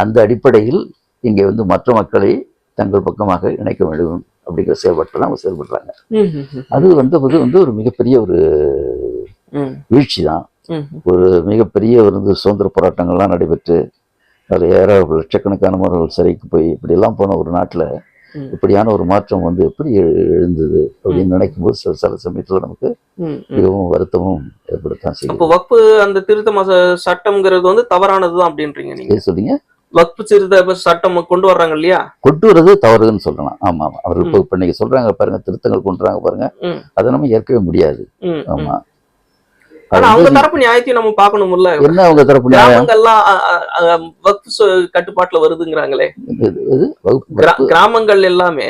அந்த அடிப்படையில் இங்கே வந்து மற்ற மக்களை தங்கள் பக்கமாக இணைக்க வேண்டும் அப்படிங்கிற செயல்பாட்டில் தான் அவங்க செயல்படுறாங்க. அது வந்து ஒரு மிகப்பெரிய ஒரு வீழ்ச்சி தான். ஒரு மிகப்பெரிய ஒரு சுதந்திர போராட்டங்கள்லாம் நடைபெற்று அதில் லட்சக்கணக்கானவர்கள் சிறைக்கு போய் இப்படியெல்லாம் போன ஒரு நாட்டில் இப்படியான ஒரு மாற்றம் வந்து எப்படி எழுந்தது அப்படின்னு நினைக்கும் போது சில சமயத்துல நமக்கு மிகவும் வருத்தமும் ஏற்படுத்தான் செய்யும். அப்போ வக்பு அந்த திருத்த சட்டம்ங்கிறது வந்து தவறானதுதான் அப்படின்றீங்க நீங்க சொல்றீங்க? வக்பு திருத்த சட்டம் கொண்டு வர்றாங்க இல்லையா, கொண்டு வர்றது தவறுன்னு சொல்லலாம். ஆமா ஆமா, அவர்கள் இப்ப நீங்க சொல்றாங்க பாருங்க, திருத்தங்கள் கொண்டு வராங்க பாருங்க, அதை நம்ம ஏற்கவே முடியாது. ஆமா, ஆனா அவங்க தரப்பு நியாயத்தையும் நம்ம பார்க்கணும்ல. என்ன அவங்க தரப்பு நியாயம்? வக்ஃப் கட்டுப்பாட்டுல வருதுங்கிறாங்களே, கிராமங்கள் எல்லாமே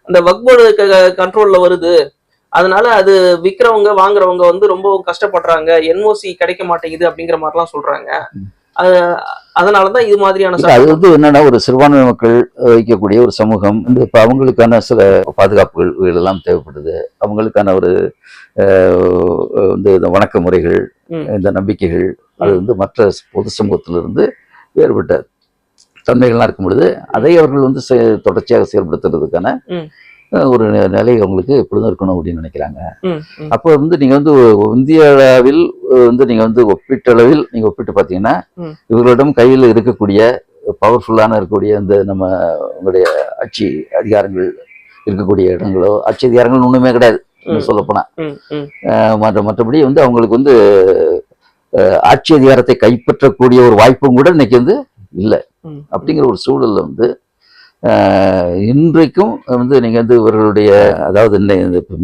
அந்த வக்ஃப் போர்டு கண்ட்ரோல்ல வருது, அதனால அது விக்கிறவங்க வாங்குறவங்க வந்து ரொம்ப கஷ்டப்படுறாங்க, என்ஓசி கிடைக்க மாட்டேங்குது அப்படிங்கிற மாதிரிலாம் சொல்றாங்க. அதனாலதான் இது மாதிரியான அது வந்து என்னன்னா, ஒரு சிறுபான்மை மக்கள் வைக்கக்கூடிய ஒரு சமூகம் வந்து இப்ப அவங்களுக்கான சில பாதுகாப்புகள் எல்லாம் தேவைப்படுது. அவங்களுக்கான ஒரு வந்து இந்த வணக்க முறைகள், இந்த நம்பிக்கைகள், அது வந்து மற்ற பொது சமூகத்திலிருந்து வேறுபட்ட தன்மைகள்லாம் இருக்கும் பொழுது அதை அவர்கள் வந்து தொடர்ச்சியாக செயல்படுத்துறதுக்கான ஒரு நிலை அவங்களுக்கு எப்பொழுதும் இருக்கணும் அப்படின்னு நினைக்கிறாங்க. அப்போ வந்து நீங்க வந்து இந்திய அளவில் வந்து நீங்க வந்து ஒப்பீட்டளவில் நீங்க ஒப்பிட்டு பார்த்தீங்கன்னா, இவர்களிடம் கையில் இருக்கக்கூடிய பவர்ஃபுல்லான இருக்கக்கூடிய இந்த நம்ம உங்களுடைய ஆட்சி அதிகாரங்கள் இருக்கக்கூடிய இடங்களோ, ஆட்சி அதிகாரங்கள் ஒண்ணுமே கிடையாது சொல்லப்போனா. மற்றபடி வந்து அவங்களுக்கு வந்து ஆட்சி அதிகாரத்தை கைப்பற்றக்கூடிய ஒரு வாய்ப்பும் கூட இன்னைக்கு வந்து இல்லை. அப்படிங்கிற ஒரு சூழல்ல வந்து இன்றைக்கும் வந்து நீங்க வந்து இவர்களுடைய, அதாவது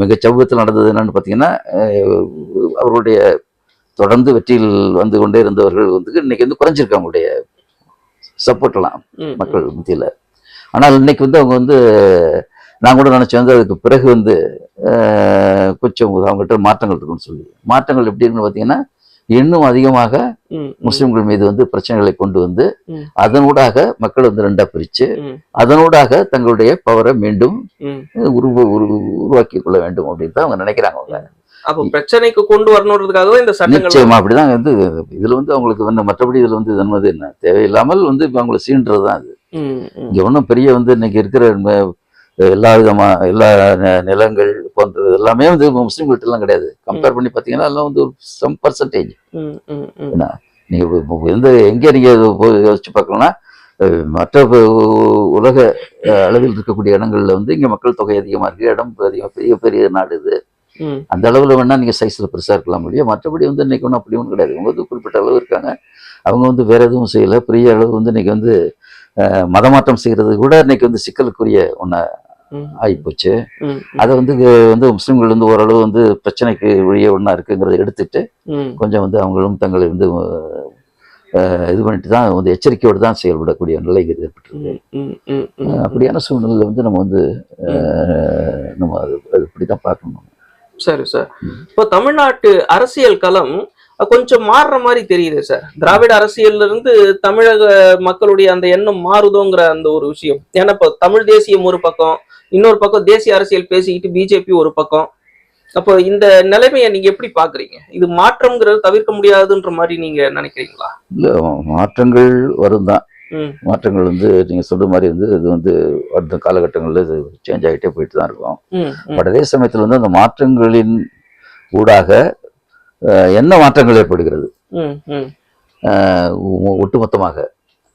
மிக சமீபத்தில் நடந்தது என்னன்னு பார்த்தீங்கன்னா, அவர்களுடைய தொடர்ந்து வெற்றியில் வந்து கொண்டே இருந்தவர்கள் வந்து இன்னைக்கு வந்து குறைஞ்சிருக்கு அவங்களுடைய சப்போர்ட் எல்லாம் மக்கள் மத்தியில். ஆனால் இன்னைக்கு வந்து அவங்க வந்து நான் கூட நினைச்சேன் வந்து அதுக்கு பிறகு வந்து கொஞ்சம் அவங்ககிட்ட மாற்றங்கள் இருக்குன்னு சொல்லி. மாற்றங்கள் எப்படி இருக்குன்னு பார்த்தீங்கன்னா, இன்னும் அதிகமாக முஸ்லிம்கள் மீது வந்து பிரச்சனைகளை கொண்டு வந்து அதனூடாக மக்கள் வந்து ரெண்டா பிரிச்சு அதனூடாக தங்களுடைய பவரை மீண்டும் உருவாக்கி கொள்ள வேண்டும் அப்படின்னு தான் அவங்க நினைக்கிறாங்க. அவங்க அப்போ பிரச்சனைக்கு கொண்டு வரணுன்றதுக்காகவே இந்த சட்டங்கள் நிச்சயமா அப்படிதான் வந்து இதுல வந்து அவங்களுக்கு வந்து மற்றபடி இதுல வந்து இது என்ன தேவையில்லாமல் வந்து இப்ப அவங்களை சீன்றதுதான் அது. இங்க ஒன்றும் பெரிய வந்து இன்னைக்கு இருக்கிற எல்லா எல்லா நிலங்கள் போன்றது எல்லாமே வந்து முஸ்லீம்கிட்ட எல்லாம் கிடையாது. கம்பேர் பண்ணி பாத்தீங்கன்னா எல்லாம் வந்து ஒரு சம் பர்சன்டேஜ். நீங்க எங்க நீங்க யோசிச்சு பார்க்கணும்னா, மற்ற உலக அளவில் இருக்கக்கூடிய இடங்கள்ல வந்து இங்க மக்கள் தொகை அதிகமா இருக்கு, இடம் பெரிய பெரிய நாடு இது. அந்த அளவுல வேணா நீங்க சைஸ்ல பெருசா இருக்கலாம் முடியும். மற்றபடி வந்து இன்னைக்கு ஒன்றும் அப்படி ஒன்றும் கிடையாது. அவங்க வந்து குறிப்பிட்ட அளவு இருக்காங்க. அவங்க வந்து வேற எதுவும் செய்யல. பெரிய அளவு வந்து இன்னைக்கு வந்து மதமாற்றம் செய்யறது கூட இன்னைக்கு வந்து சிக்கலுக்குரிய ஒண்ணா ஆகிப்போச்சு. அதை வந்து முஸ்லிம்கள் வந்து ஓரளவு வந்து பிரச்சனைக்கு வழியே ஒண்ணா இருக்குங்கிறத எடுத்துட்டு கொஞ்சம் வந்து அவங்களும் தங்களை வந்து இது பண்ணிட்டு தான் வந்து எச்சரிக்கையோடு தான் செயல்படக்கூடிய நிலை ஏற்பட்டிருக்கு. அப்படியான சூழ்நிலை வந்து நம்ம வந்து நம்ம அது இப்படிதான் பார்க்கணும். சரி சார், இப்போ தமிழ்நாட்டு அரசியல் களம் கொஞ்சம் மாறுற மாதிரி தெரியுது சார். திராவிட அரசியல்ல இருந்து தமிழக மக்களுடைய அந்த எண்ணம் மாறுதோங்கிற அந்த ஒரு விஷயம். ஏன்னா இப்போ தமிழ் தேசியம் ஒரு பக்கம், இன்னொரு பக்கம் தேசிய அரசியல் பேசிக்கிட்டு பிஜேபி ஒரு பக்கம். அப்போ இந்த நிலைமையை நீங்க எப்படி பாக்குறீங்க? இது மாற்றம்ங்கிறது தவிர்க்க முடியாதுன்ற மாதிரி நீங்க நினைக்கிறீங்களா? இல்ல, மாற்றங்கள் வரும் தான். மாற்றங்கள் வந்து நீங்க சொல்ற மாதிரி வந்து இது வந்து அடுத்த காலகட்டங்கள்ல இது சேஞ்ச் ஆகிட்டே போயிட்டு தான் இருக்கும். பட் அதே சமயத்துல வந்து அந்த மாற்றங்களின் ஊடாக என்ன மாற்றங்கள் ஏற்படுகிறது ஒட்டுமொத்தமாக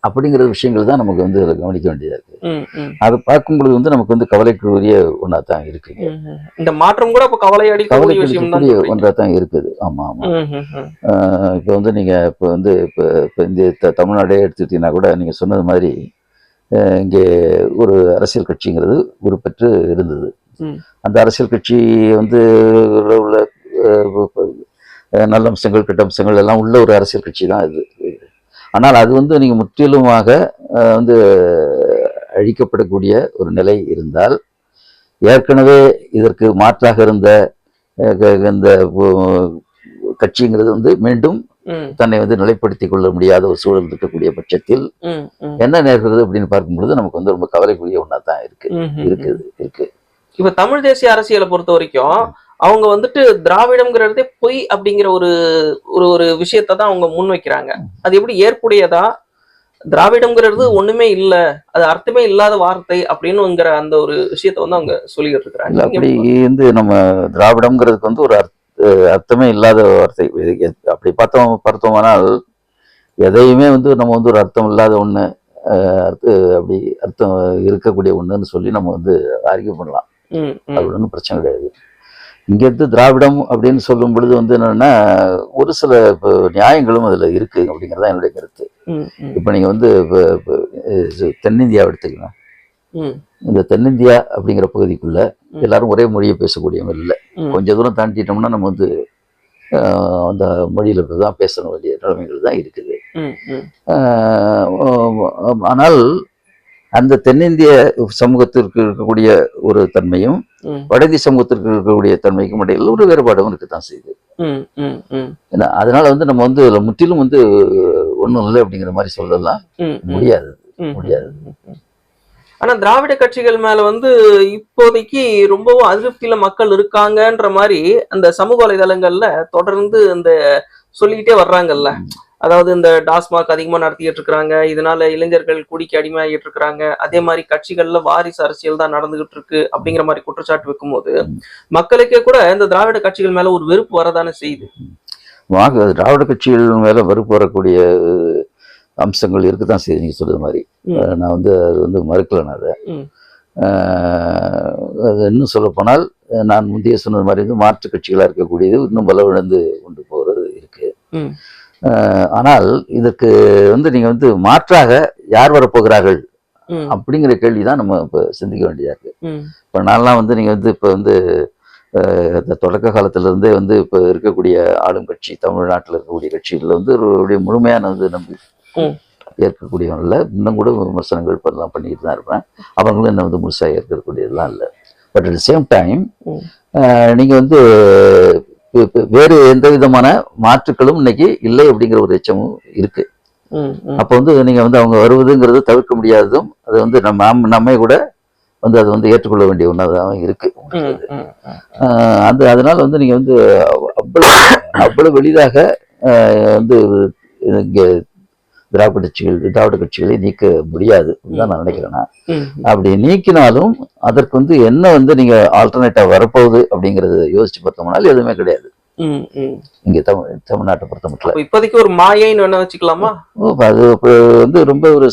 அப்படிங்கிற விஷயங்கள் தான் நமக்கு வந்து கவனிக்க வேண்டியதா இருக்கு. அதை பார்க்கும் பொழுது வந்து நமக்கு வந்து கவலைக்குரிய ஒன்றா தான் இருக்கு. இந்த மாற்றம் கூட கவலைக்குரிய ஒன்றா தான் இருக்குது. ஆமா ஆமா. இப்போ வந்து நீங்க இப்போ வந்து இப்போ இந்த தமிழ்நாடே எடுத்துக்கிட்டீங்கன்னா கூட நீங்க சொன்னது மாதிரி இங்கே ஒரு அரசியல் கட்சிங்கிறது உருப்பெற்று இருந்தது. அந்த அரசியல் கட்சி வந்து உள்ள நல்ல அம்சங்கள் கெட்ட அம்சங்கள் எல்லாம் உள்ள ஒரு அரசியல் கட்சி தான் இது. ஆனால் அது வந்து நீங்க முற்றிலுமாக வந்து அழிக்கப்படக்கூடிய ஒரு நிலை இருந்தால், ஏற்கனவே இதற்கு மாற்றாக இருந்த இந்த கட்சிங்கிறது வந்து மீண்டும் தன்னை வந்து நிலைப்படுத்திக் கொள்ள முடியாத ஒரு சூழல் இருக்கக்கூடிய பட்சத்தில் என்ன நேர்கிறது அப்படின்னு பார்க்கும்பொழுது நமக்கு வந்து ரொம்ப கவலைக்குரிய ஒன்றா தான் இருக்கு. இப்ப தமிழ் தேசிய அரசியலை பொறுத்த வரைக்கும் அவங்க வந்துட்டு திராவிடம்ங்கிறதே பொய் அப்படிங்கிற ஒரு ஒரு ஒரு விஷயத்தை தான் அவங்க முன்வைக்கிறாங்க. அது எப்படி ஏற்புடையதா? திராவிடம்ங்கிறது ஒண்ணுமே இல்ல, அது அர்த்தமே இல்லாத வார்த்தை அப்படின்னுங்கிற அந்த ஒரு விஷயத்த வந்து அவங்க சொல்லிக்கிட்டு இல்ல இருக்கிறாங்க. அப்படி வந்து நம்ம திராவிடம்ங்கிறதுக்கு வந்து ஒரு அர்த்தமே இல்லாத வார்த்தை. அப்படி பார்த்தோமானால் எதையுமே வந்து நம்ம வந்து ஒரு அர்த்தம் இல்லாத ஒண்ணு, அப்படி அர்த்தம் இருக்கக்கூடிய ஒண்ணுன்னு சொல்லி நம்ம வந்து ஆர்கியூ பண்ணலாம். அது ஒன்றும் பிரச்சனை கிடையாது. இங்க இருந்து திராவிடம் அப்படின்னு சொல்லும் பொழுது வந்து என்னன்னா ஒரு சில நியாயங்களும் அதுல இருக்கு அப்படிங்கறத என்னுடைய கருத்து. இப்ப நீங்க வந்து தென்னிந்தியாவை எடுத்துக்கலாம். இந்த தென்னிந்தியா அப்படிங்கிற பகுதிக்குள்ள எல்லாரும் ஒரே மொழியை பேசக்கூடியவங்க இல்லை. கொஞ்ச தூரம் தாண்டிட்டோம்னா நம்ம வந்து அந்த மொழியில தான் பேச வேண்டிய நிலைமைகள் தான் இருக்குது. ஆனால் அந்த தென்னிந்திய சமூகத்திற்கு இருக்கக்கூடிய ஒரு தன்மையும் வடஇந்திய சமூகத்திற்கு இருக்கக்கூடிய தன்மைக்கும் இடையில ஒரு வேறுபாடும் இருக்குதான் செய்யுது. அதனால வந்து நம்ம வந்து முற்றிலும் வந்து ஒண்ணும் இல்லை அப்படிங்கிற மாதிரி சொல்லலாம் முடியாது. ஆனா திராவிட கட்சிகள் மேல வந்து இப்போதைக்கு ரொம்பவும் அதிருப்தியில மக்கள் இருக்காங்கன்ற மாதிரி அந்த சமூக வலைதளங்கள்ல தொடர்ந்து இந்த சொல்லிக்கிட்டே வர்றாங்கல்ல. அதாவது இந்த டாஸ்மாக் அதிகமா நடத்திட்டு இருக்கிறாங்க, இதனால இளைஞர்கள் குடிக்கு அடிமையாகிட்டு இருக்கிறாங்க, அதே மாதிரி கட்சிகள்ல வாரிசு அரசியல் தான் நடந்துகிட்டு இருக்கு அப்படிங்கிற மாதிரி குற்றச்சாட்டு வைக்கும்போது மக்களுக்கே கூட இந்த திராவிட கட்சிகள் மேல ஒரு வெறுப்பு வரதானே செய்யுது. திராவிட கட்சிகள் மேல வெறுப்பு வரக்கூடிய அம்சங்கள் இருக்குதான் செய்யுது. நீங்க சொல்றது மாதிரி நான் வந்து அது வந்து மறுக்கல. நான் அது இன்னும் சொல்ல போனால் நான் முந்தைய சொன்னது மாதிரி வந்து மாற்று கட்சிகளா இருக்கக்கூடியது இன்னும் பலவிழந்து கொண்டு போறது இருக்கு. ஆனால் இதற்கு வந்து நீங்க வந்து மாற்றாக யார் வரப்போகிறார்கள் அப்படிங்கிற கேள்விதான் நம்ம இப்ப சிந்திக்க வேண்டியதா இருக்கு. இப்ப நான்லாம் வந்து நீங்க வந்து இப்ப வந்து தொடக்க காலத்துல இருந்தே வந்து இப்ப இருக்கக்கூடிய ஆளும் கட்சி, தமிழ்நாட்டில் இருக்கக்கூடிய கட்சிகள்ல வந்து ஒரு முழுமையான வந்து நம்பி ஏற்கக்கூடியவங்கள இன்னும் கூட விமர்சனங்கள் எல்லாம் பண்ணிட்டு தான் இருப்பேன். அவங்களும் என்ன வந்து முழுசா ஏற்கக்கூடியதெல்லாம் இல்லை. But at the same time நீங்க வந்து வேறு எந்த விதமான மாற்றுக்களும் இன்னைக்கு இல்லை அப்படிங்கிற ஒரு எச்சமும் இருக்கு. அப்ப வந்து நீங்க வந்து அவங்க வருவதுங்கிறது தவிர்க்க முடியாததும், அது வந்து நம்மை கூட வந்து அது வந்து ஏற்றுக்கொள்ள வேண்டிய ஒன்றாதான் இருக்கு. அதனால வந்து நீங்க வந்து அவ்வளவு எளிதாக வந்து இங்க திராவிட கட்சிகளை நீக்க முடியாது தான் நான் நினைக்கிறேன். அப்படி நீக்கினாலும் அதற்கு வந்து என்ன வந்து நீங்க ஆல்டர்னேட்டா வரப்போகுது அப்படிங்கறது யோசிச்சு பார்த்தோம்னாலும் எதுவுமே கிடையாது இங்க தமிழ்நாட்டை பொறுத்த மட்டும். இப்போதைக்கு ஒரு மாயைன்னு வேணா வச்சுக்கலாமா? அது வந்து ரொம்ப ஒரு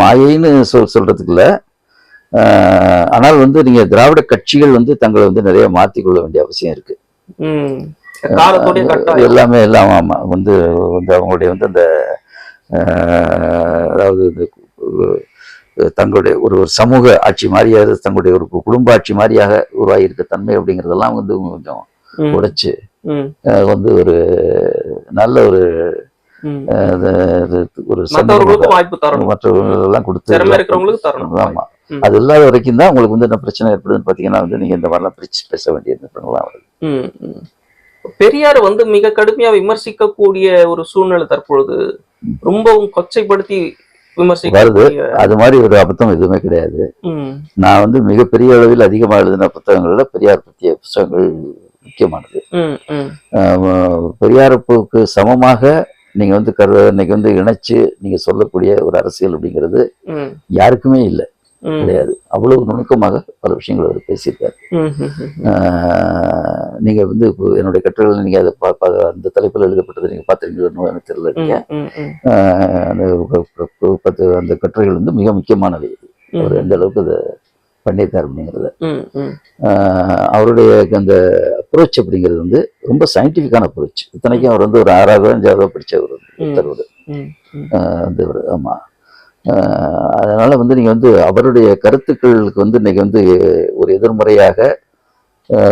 மாயைன்னு சொல்றதுக்கு இல்ல. ஆனால் வந்து நீங்க திராவிட கட்சிகள் வந்து தங்களை வந்து நிறைய மாத்திக்கொள்ள வேண்டிய அவசியம் இருக்கு. எல்லாமே எல்லாம் ஆமா வந்து அவங்களுடைய வந்து அந்த அதாவது தங்களுடைய ஒரு சமூக ஆட்சி மாதிரியாக, தங்களுடைய ஒரு குடும்ப ஆட்சி மாதிரியாக உருவாகி இருக்க தன்மை அப்படிங்கிறதெல்லாம் வந்து கொஞ்சம் உடைச்சு வந்து ஒரு நல்ல ஒரு மற்றவர்களெல்லாம் கொடுத்து ஆமா அது இல்லாத வரைக்கும் தான் உங்களுக்கு வந்து என்ன பிரச்சனை ஏற்படுதுன்னு பாத்தீங்கன்னா வந்து நீங்க இந்த மாதிரிலாம் பிரிச்சு பேச வேண்டியது வருது. பெரியார் வந்து மிக கடுமையா விமர்சிக்கக்கூடிய ஒரு சூழ்நிலை தற்பொழுது ரொம்பவும் கொச்சைப்படுத்தி வருது. அது மாதிரி ஒரு அபத்தம் எதுவுமே கிடையாது. நான் வந்து மிகப்பெரிய அளவில் அதிகமா எழுதின புத்தகங்கள்ல பெரியார் பற்றிய புத்தகங்கள் முக்கியமானது. பெரியாருக்கு சமமாக நீங்க வந்து இன்னைக்கு வந்து இணைச்சு நீங்க சொல்லக்கூடிய ஒரு அரசியல் அப்படிங்கிறது யாருக்குமே இல்லை, கிடையாது. அவ்வளவு நுணுக்கமாக பல விஷயங்கள் அவர் பேசியிருக்காரு. நீங்க வந்து என்னுடைய கட்டுரைகள் நீங்க அதை அந்த தலைப்பில் எழுதப்பட்டது நீங்க பார்த்துருக்கீங்களோ எனக்கு தெரியல. அந்த கட்டுரைகள் வந்து மிக முக்கியமானவை. அவர் எந்த அளவுக்கு அதை பண்ணியிருக்காரு அப்படிங்கிறத. அவருடைய அந்த அப்ரோச் அப்படிங்கிறது வந்து ரொம்ப சயின்டிஃபிக்கான அப்ரோச். இத்தனைக்கும் அவர் வந்து ஒரு 6வது 5வது படிச்சவர் வந்து ஆமா. அதனால வந்து நீங்க வந்து அவருடைய கருத்துக்களுக்கு வந்து இன்னைக்கு வந்து ஒரு எதிர்மறையாக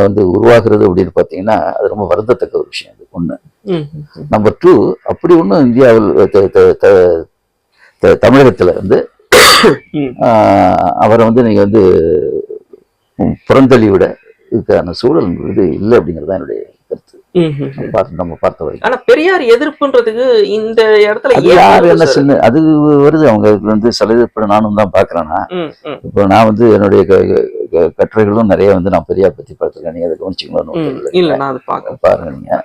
வந்து உருவாகிறது அப்படின்னு பாத்தீங்கன்னா அது ரொம்ப வருந்தத்தக்க ஒரு விஷயம். அது ஒண்ணு. நம்பர் 2, அப்படி ஒன்றும் இந்தியாவில் தமிழகத்துல வந்து அவரை வந்து நீங்க வந்து புறந்தள்ளி விட இதுக்கான சூழல் இது இல்லை அப்படிங்கறதுதான் என்னுடைய கருத்து. நம்ம பார்த்த வரைக்கும். ஆனா பெரியார் எதிர்ப்புன்றதுக்கு இந்த இடத்துல என்ன சின்ன அது வருது. அவங்க வந்து சில இப்ப நானும் தான் பாக்குறேன்னா, இப்போ நான் வந்து என்னுடைய கட்டுரைகளும் நிறைய வந்து நான் பெரியார் பற்றி பார்த்துருக்கேன். நீங்க அதை கவனிச்சிங்களா? இல்ல நான் அதை பார்க்க பாருங்க நீங்க.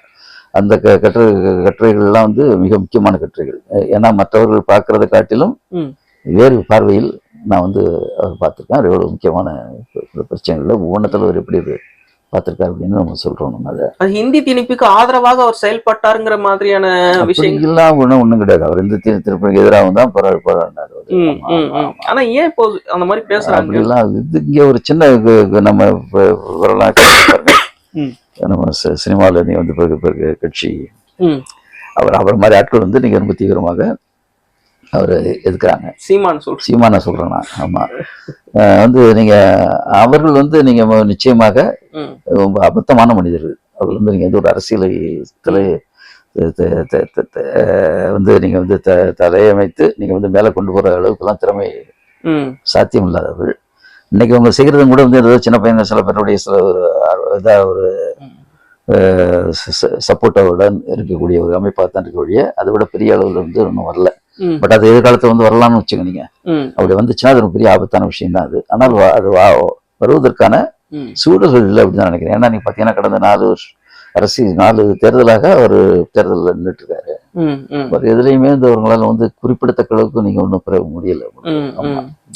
அந்த கட்டுரைகள்லாம் வந்து மிக முக்கியமான கட்டுரைகள். ஏன்னா மற்றவர்கள் பார்க்கறத காட்டிலும் வேறு பார்வையில் நான் வந்து அவர் பார்த்துருக்கேன். எவ்வளவு முக்கியமான பிரச்சனைகள்ல ஒவ்வொன்றத்துல அவர் எப்படி பார்த்திருக்காரு அப்படின்னு நம்ம சொல்றோம். நம்ம அதை ஹிந்தி திணிப்புக்கு ஆதரவாக அவர் செயல்பட்டாருங்கிற மாதிரியான விஷயங்கள்லாம் ஒண்ணும் கிடையாது. அவர் இந்த திணிப்புக்கு எதிராக தான் போராடினார். ஆனா ஏன் இப்போ அந்த மாதிரி பேசுறாங்க? அப்படிலாம் இது இங்க ஒரு சின்ன நம்ம வரலாற்று நம்ம சினிமாவில் நீ வந்து கட்சி அவர் மாதிரி ஆட்கள் வந்து நீங்க ரொம்ப தீவிரமாக அவர் எதுக்குறாங்க. சீமான சொல்றேன் நான். ஆமா, வந்து நீங்க அவர்கள் வந்து நீங்க நிச்சயமாக ரொம்ப அபத்தமான மனிதர்கள். அவர் வந்து நீங்க வந்து ஒரு அரசியலை வந்து நீங்க வந்து தலையமைத்து நீங்க வந்து மேல கொண்டு போற அளவுக்கு எல்லாம் திறமை சாத்தியம் இல்லாதவர்கள். இன்னைக்கு அவங்க செய்யறதும் கூட வந்து ஏதோ சின்ன பையன் சில பேருடைய சில ஒரு இதா ஒரு சப்போர்ட்டோட இருக்கக்கூடிய ஒரு அமைப்பாக தான் இருக்கக்கூடிய, அதை விட பெரிய அளவுல வந்து ஒன்றும் வரல. பட் அது எதிர்காலத்துல வந்து வரலாம்னு வச்சுக்கோங்க. அப்படி வந்துச்சுன்னா அது ஒரு பெரிய ஆபத்தான விஷயம் தான் அது. ஆனால் அது வருவதற்கான சூழல்கள் இல்லை அப்படின்னு தான் நினைக்கிறேன். ஏன்னா நீங்க பாத்தீங்கன்னா கடந்த 4 தேர்தலாக ஒரு தேர்தலில் நின்றுட்டு இருக்காரு. ஒரு எதுலையுமே அவங்களால வந்து குறிப்பிடத்தக்க அளவுக்கு நீங்க ஒன்றும் பெற முடியல.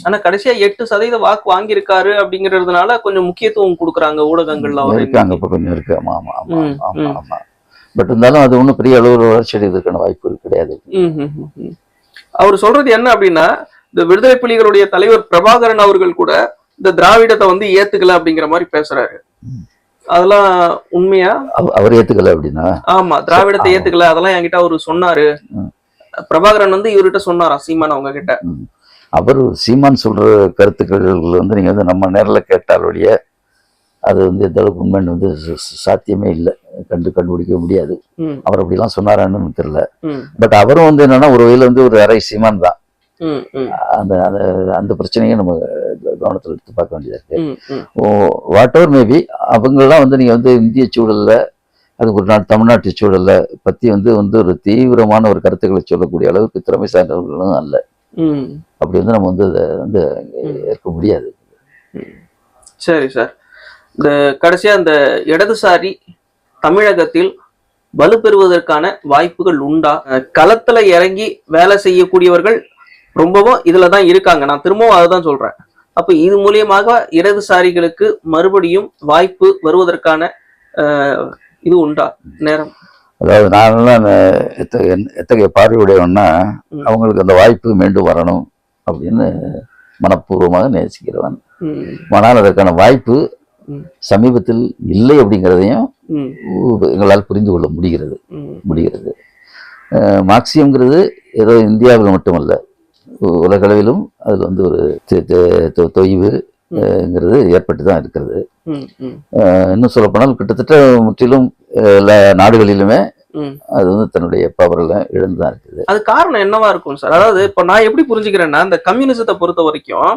ஆனா கடைசியா 8% வாக்கு வாங்கியிருக்காரு அப்படிங்கறதுனால கொஞ்சம் முக்கியத்துவம் கொடுக்குறாங்க ஊடகங்கள்ல இருக்காங்க. இப்ப கொஞ்சம் இருக்கு. ஆமா ஆமா ஆமா ஆமா ஆமா. பட் இருந்தாலும் அது ஒன்றும் பெரிய அளவில் வளர்ச்சி அடைவதற்கான வாய்ப்பு கிடையாது. அவர் சொல்றது என்ன அப்படின்னா, இந்த விடுதலை புலிகளுடைய தலைவர் பிரபாகரன் அவர்கள் கூட இந்த திராவிடத்தை வந்து ஏத்துக்கல அப்படிங்கிற மாதிரி பேசுறாரு. அதெல்லாம் உண்மையா? அவர் ஏத்துக்கல அப்படின்னா? ஆமா, திராவிடத்தை ஏத்துக்கல அதெல்லாம் என்கிட்ட அவரு சொன்னாரு. பிரபாகரன் வந்து இவர்கிட்ட சொன்னாரா சீமான் அவங்க கிட்ட? அவர் சீமான் சொல்ற கருத்துக்கள் வந்து நீங்க வந்து நம்ம நேரில் கேட்டாலுடைய அது வந்து எந்த அளவுக்கு உண்மைன்னு வந்து சாத்தியமே இல்லை, கண்டுபிடிக்க முடியாது. அவர் அப்படிலாம் சொன்னாரான்னு தெரியல. பட் அவரும் வந்து என்னன்னா ஒரு வகையில வந்து ஒரு அரை சீமான் தான். அந்த அந்த பிரச்சனையை நம்ம கவனத்தில் எடுத்து பார்க்க வேண்டியதா இருக்கு. வாட் எவர் மேபி அவங்கெல்லாம் வந்து நீங்க வந்து இந்திய சூழல்ல அது ஒரு தமிழ்நாட்டு சூழல்ல பத்தி வந்து ஒரு தீவிரமான ஒரு கருத்துக்களை சொல்லக்கூடிய அளவுக்கு திறமை சார்ந்தவர்களும் அல்ல. அப்படி வந்து நம்ம வந்து அதை வந்து ஏற்க முடியாது. சரி சார், இந்த கடைசியா இந்த இடதுசாரி தமிழகத்தில் வலுப்பெறுவதற்கான வாய்ப்புகள் உண்டா? களத்துல இறங்கி வேலை செய்யக்கூடியவர்கள் ரொம்பவும் இதுலதான் இருக்காங்க. நான் திரும்பவும் அதைதான் சொல்றேன். அப்ப இது மூலியமாக இடதுசாரிகளுக்கு மறுபடியும் வாய்ப்பு வருவதற்கான இது உண்டா நேரம்? அதாவது நான் எத்தகைய பார்வையுடையவன்னா அவங்களுக்கு அந்த வாய்ப்பு மீண்டும் வரணும் அப்படின்னு மனப்பூர்வமாக நேசிக்கிறவன். ஆனால் அதற்கான வாய்ப்பு சமீபத்தில் இல்லை அப்படிங்கிறதையும் எங்களால் புரிந்து கொள்ள முடிகிறது. மார்க்சியம்ங்கிறது ஏதோ இந்தியாவில் மட்டுமல்ல, உலகளவிலும் அதில் வந்து ஒரு தொய்வுங்கிறது ஏற்பட்டு தான் இருக்கிறது. இன்னும் சொல்ல போனால் கிட்டத்தட்ட முற்றிலும் எல்லா நாடுகளிலுமே அது வந்து தன்னுடைய பவர்ல இழந்துதான் இருக்குது. அது காரணம் என்னவா இருக்கும் சார்? அதாவது இப்ப நான் எப்படி புரிஞ்சுக்கிறேன்னா, இந்த கம்யூனிசத்தை பொறுத்த வரைக்கும்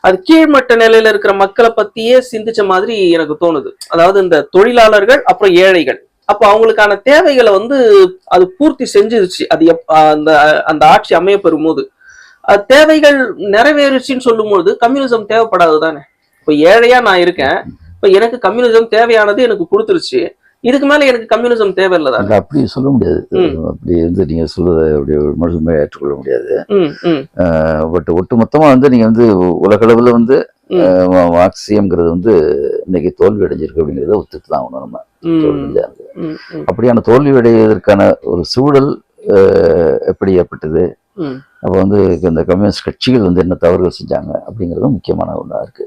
அது கீழ்மட்ட நிலையில இருக்கிற மக்களை பத்தியே சிந்திச்ச மாதிரி எனக்கு தோணுது. அதாவது இந்த தொழிலாளர்கள் அப்புறம் ஏழைகள், அப்ப அவங்களுக்கான தேவைகளை வந்து அது பூர்த்தி செஞ்சிருச்சு. அது அந்த ஆட்சி அமைய பெறும் போது அது தேவைகள் நிறைவேறுச்சுன்னு சொல்லும் பொழுது கம்யூனிசம் தேவைப்படாது தானே. இப்ப ஏழையா நான் இருக்கேன், இப்ப எனக்கு கம்யூனிசம் தேவையானது எனக்கு கொடுத்துருச்சு, இதுக்கு மேல எனக்கு கம்யூனிசம் தேவையில்லை. அப்படி சொல்ல முடியாது. அப்படி வந்து நீங்க சொல்றதை அப்படி முழுமையா ஏற்றுக்கொள்ள முடியாது. பட் ஒட்டுமொத்தமா வந்து நீங்க வந்து உலகளவுல வந்து மார்க்சியம்ங்கிறது வந்து இன்னைக்கு தோல்வி அடைஞ்சிருக்கு அப்படிங்கிறத ஒத்துட்டு தான் ஆகணும் நம்ம. அப்படியான தோல்வி அடைவதற்கான ஒரு சூழல் எப்படி ஏற்பட்டது, அப்போ வந்து இந்த கம்யூனிஸ்ட் கட்சிகள் வந்து என்ன தவறுகள் செஞ்சாங்க அப்படிங்கிறதும் முக்கியமான ஒன்றா இருக்கு.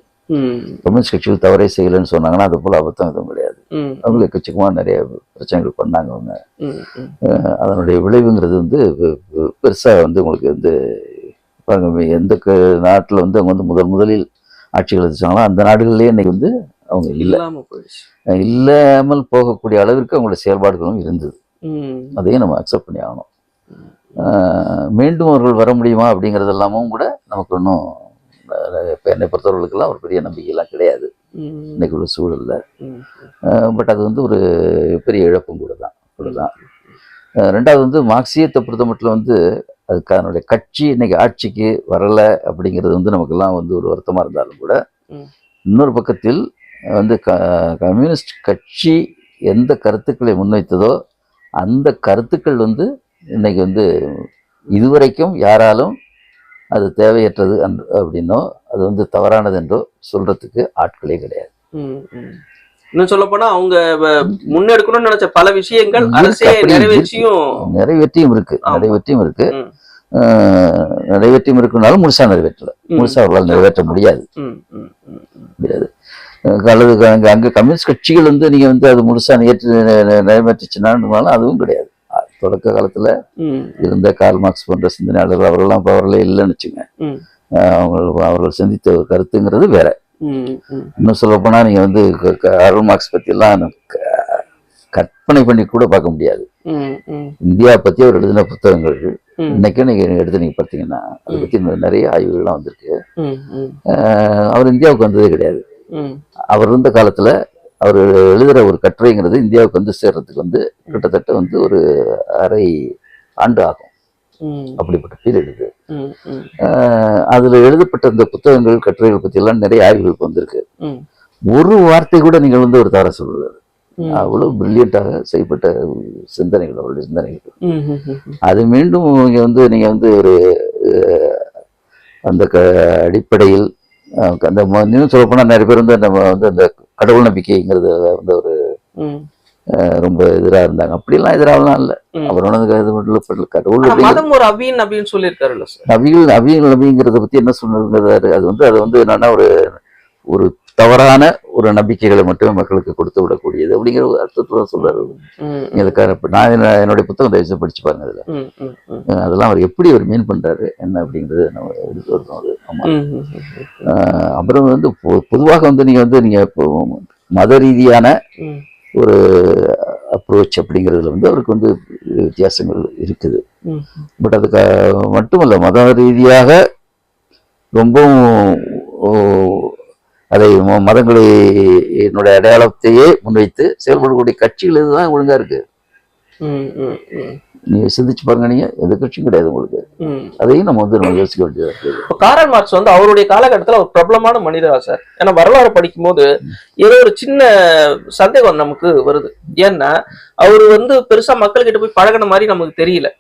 கம்யூனிஸ்ட் கட்சிகள் தவறே செய்யலைன்னு சொன்னாங்கன்னா அது போல அபத்தம் எதுவும் கிடையாது. அவங்க எக்கச்சக்கமா நிறைய பிரச்சனைகள் பண்ணாங்க. அவங்க அதனுடைய விளைவுங்கிறது வந்து பெருசா வந்து உங்களுக்கு வந்து எந்த நாட்டில் வந்து அவங்க வந்து முதலில் ஆட்சிகள் வச்சாங்களோ அந்த நாடுகள்லேயே இன்னைக்கு வந்து அவங்க இல்லாமல் போகக்கூடிய அளவிற்கு அவங்களுடைய செயல்பாடுகளும் இருந்தது. அதையும் நம்ம அக்செப்ட் பண்ணி ஆகணும். மீண்டும் அவர்கள் வர முடியுமா அப்படிங்கிறது எல்லாமும் கூட நமக்கு இன்னும் இப்போ என்னை பொறுத்தவர்களுக்கெல்லாம் ஒரு பெரிய நம்பிக்கையெல்லாம் கிடையாது இன்னைக்கு உள்ள சூழல்ல. பட் அது வந்து ஒரு பெரிய இழப்பும் கூட தான். ரெண்டாவது வந்து மார்க்சியத்தை பொறுத்த மட்டும் வந்து அதுக்கு அதனுடைய கட்சி இன்னைக்கு ஆட்சிக்கு வரலை அப்படிங்கிறது வந்து நமக்கெல்லாம் வந்து ஒரு வருத்தமாக இருந்தாலும் கூட இன்னொரு பக்கத்தில் வந்து கம்யூனிஸ்ட் கட்சி எந்த கருத்துக்களை முன்வைத்ததோ அந்த கருத்துக்கள் வந்து இன்னைக்கு வந்து இதுவரைக்கும் யாராலும் அது தேவையற்றது அப்படின்னோ அது வந்து தவறானது என்றோ சொல்றதுக்கு ஆட்களே கிடையாது. இன்னும் சொல்ல போனா அவங்க முன்னெடுக்கணும்னு நினைச்ச பல விஷயங்கள் அரசே நிறைவேற்றியும் இருக்கு. நிறைவேற்றியும் இருக்குனாலும் முழுசா நிறைவேற்றல, முழுசா அவர்களால் நிறைவேற்ற முடியாது. அல்லது அங்க கம்யூனிஸ்ட் கட்சிகள் வந்து நீங்க வந்து அது முழுசா நிறைவேற்றிச்சுனாலும் அதுவும் கிடையாது. தொடக்க காலத்துல இருந்த கார்ல் மார்க்ஸ் போன்ற சிந்தனையாளர்கள் அவர்கள்லாம் அவர்களே இல்லைன்னு வச்சுங்க. அவர்கள் சிந்தித்த ஒரு கருத்துங்கிறது வேற. இன்னும் சொல்ல போனா நீங்க வந்து கார்ல் மார்க்ஸ் பத்தி எல்லாம் கற்பனை பண்ணி கூட பார்க்க முடியாது. இந்தியா பத்தி அவர் எழுதின புத்தகங்கள் இன்னைக்கு நீங்க எடுத்து நீங்க பார்த்தீங்கன்னா அதை பத்தி நிறைய ஆய்வுகள்லாம் வந்திருக்கு. அவர் இந்தியாவுக்கு வந்ததே கிடையாது. அவர் இருந்த காலத்துல அவர் எழுதுற ஒரு கட்டுரைங்கிறது இந்தியாவுக்கு வந்து சேர்றதுக்கு வந்து கிட்டத்தட்ட வந்து ஒரு அரை ஆண்டு ஆகும். அப்படிப்பட்ட பீரியட் இது. அதுல எழுதப்பட்ட இந்த புத்தகங்கள் கட்டுரைகள் பத்தி எல்லாம் நிறைய ஆய்வுகள் வந்திருக்கு. ஒரு வார்த்தை கூட நீங்கள் வந்து ஒரு தவற சொல்லுவாரு. அவ்வளவு பிரில்லியண்டாக செய்யப்பட்ட சிந்தனைகள் அவருடைய சிந்தனைகள். அது மீண்டும் நீங்க வந்து ஒரு அந்த அடிப்படையில் அந்த இன்னும் சொல்ல போனா நிறைய பேர் வந்து நம்ம வந்து அந்த கடவுள் நம்பிக்கைங்கிறது வந்து ஒரு ரொம்ப எதிராக இருந்தாங்க. அப்படிலாம் எதிராகலாம் இல்லை. அவரோட கடவுள் அப்படின்னு சொல்லியிருக்காரு. அவியல் நபிங்கிறத பத்தி என்ன சொன்னாரு, அது வந்து அது வந்து என்னன்னா ஒரு தவறான ஒரு நம்பிக்கைகளை மட்டுமே மக்களுக்கு கொடுத்து விடக்கூடியது அப்படிங்கிற ஒரு அர்த்தத்துல சொல்றாரு. நான் என்னுடைய புத்தகம் தயவுசெய்து படிச்சு பாருங்க. அதுல அதெல்லாம் அவர் எப்படி அவர் மீன் பண்றாரு என்ன அப்படிங்கிறது நம்ம எடுத்து வரணும். அது ஆமா. அப்புறம் வந்து பொதுவாக வந்து நீங்க மத ரீதியான ஒரு அப்ரோச் அப்படிங்கிறதுல வந்து அவருக்கு வந்து வித்தியாசங்கள் இருக்குது. பட் அதுக்கு மட்டுமல்ல, மத ரீதியாக ரொம்பவும் அதை மதங்களை என்னுடைய அடையாளத்தையே முன்வைத்து செயல்படக்கூடிய கட்சிகள் இதுதான் ஒழுங்கா இருக்கு. நீங்க சிந்திச்சு பாருங்க, நீங்க எந்த கட்சியும் கிடையாது உங்களுக்கு. அதையும் நம்ம வந்து யோசிக்க வேண்டியதா இருக்கு. கார்ல் மார்க்ஸ் வந்து அவருடைய காலகட்டத்தில் ஒரு பிரபலமான மனிதரா சார். ஏன்னா வரலாறு படிக்கும் போது ஏதோ ஒரு சின்ன சந்தேகம் நமக்கு வருது. ஏன்னா அவரு வந்து பெருசா மக்கள் கிட்ட போய் பழகின மாதிரி நமக்கு தெரியல.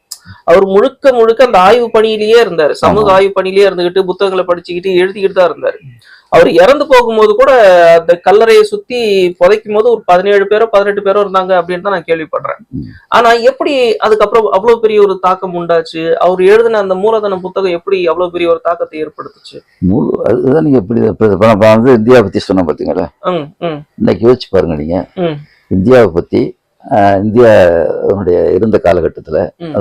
அவர் முழுக்க அந்த ஆய்வு பணியிலேயே இருந்தாரு. சமூக ஆய்வு பணியிலேயே இருந்துகிட்டு புத்தகங்களை படிச்சுக்கிட்டு எழுதிக்கிட்டு தான் இருந்தாரு. அவர் இறந்து போகும்போது கூட அந்த கல்லறையை சுத்தி புதைக்கும் போது ஒரு 17 பேரோ 18 பேரோ இருந்தாங்க அப்படின்னு தான் நான் கேள்விப்படுறேன். ஆனா எப்படி அதுக்கப்புறம் அவ்வளவு பெரிய ஒரு தாக்கம் உண்டாச்சு? அவர் எழுதின அந்த மூலதன புத்தகம் எப்படி அவ்வளவு பெரிய ஒரு தாக்கத்தை ஏற்படுத்துச்சு? அதுதான் நீங்க எப்படி வந்து இந்தியாவை பத்தி சொன்ன பாத்தீங்களா? இன்னைக்கு யோசிச்சு பாருங்க. நீங்க இந்தியாவை பத்தி இந்தியாவுடைய இருந்த காலகட்டத்துல,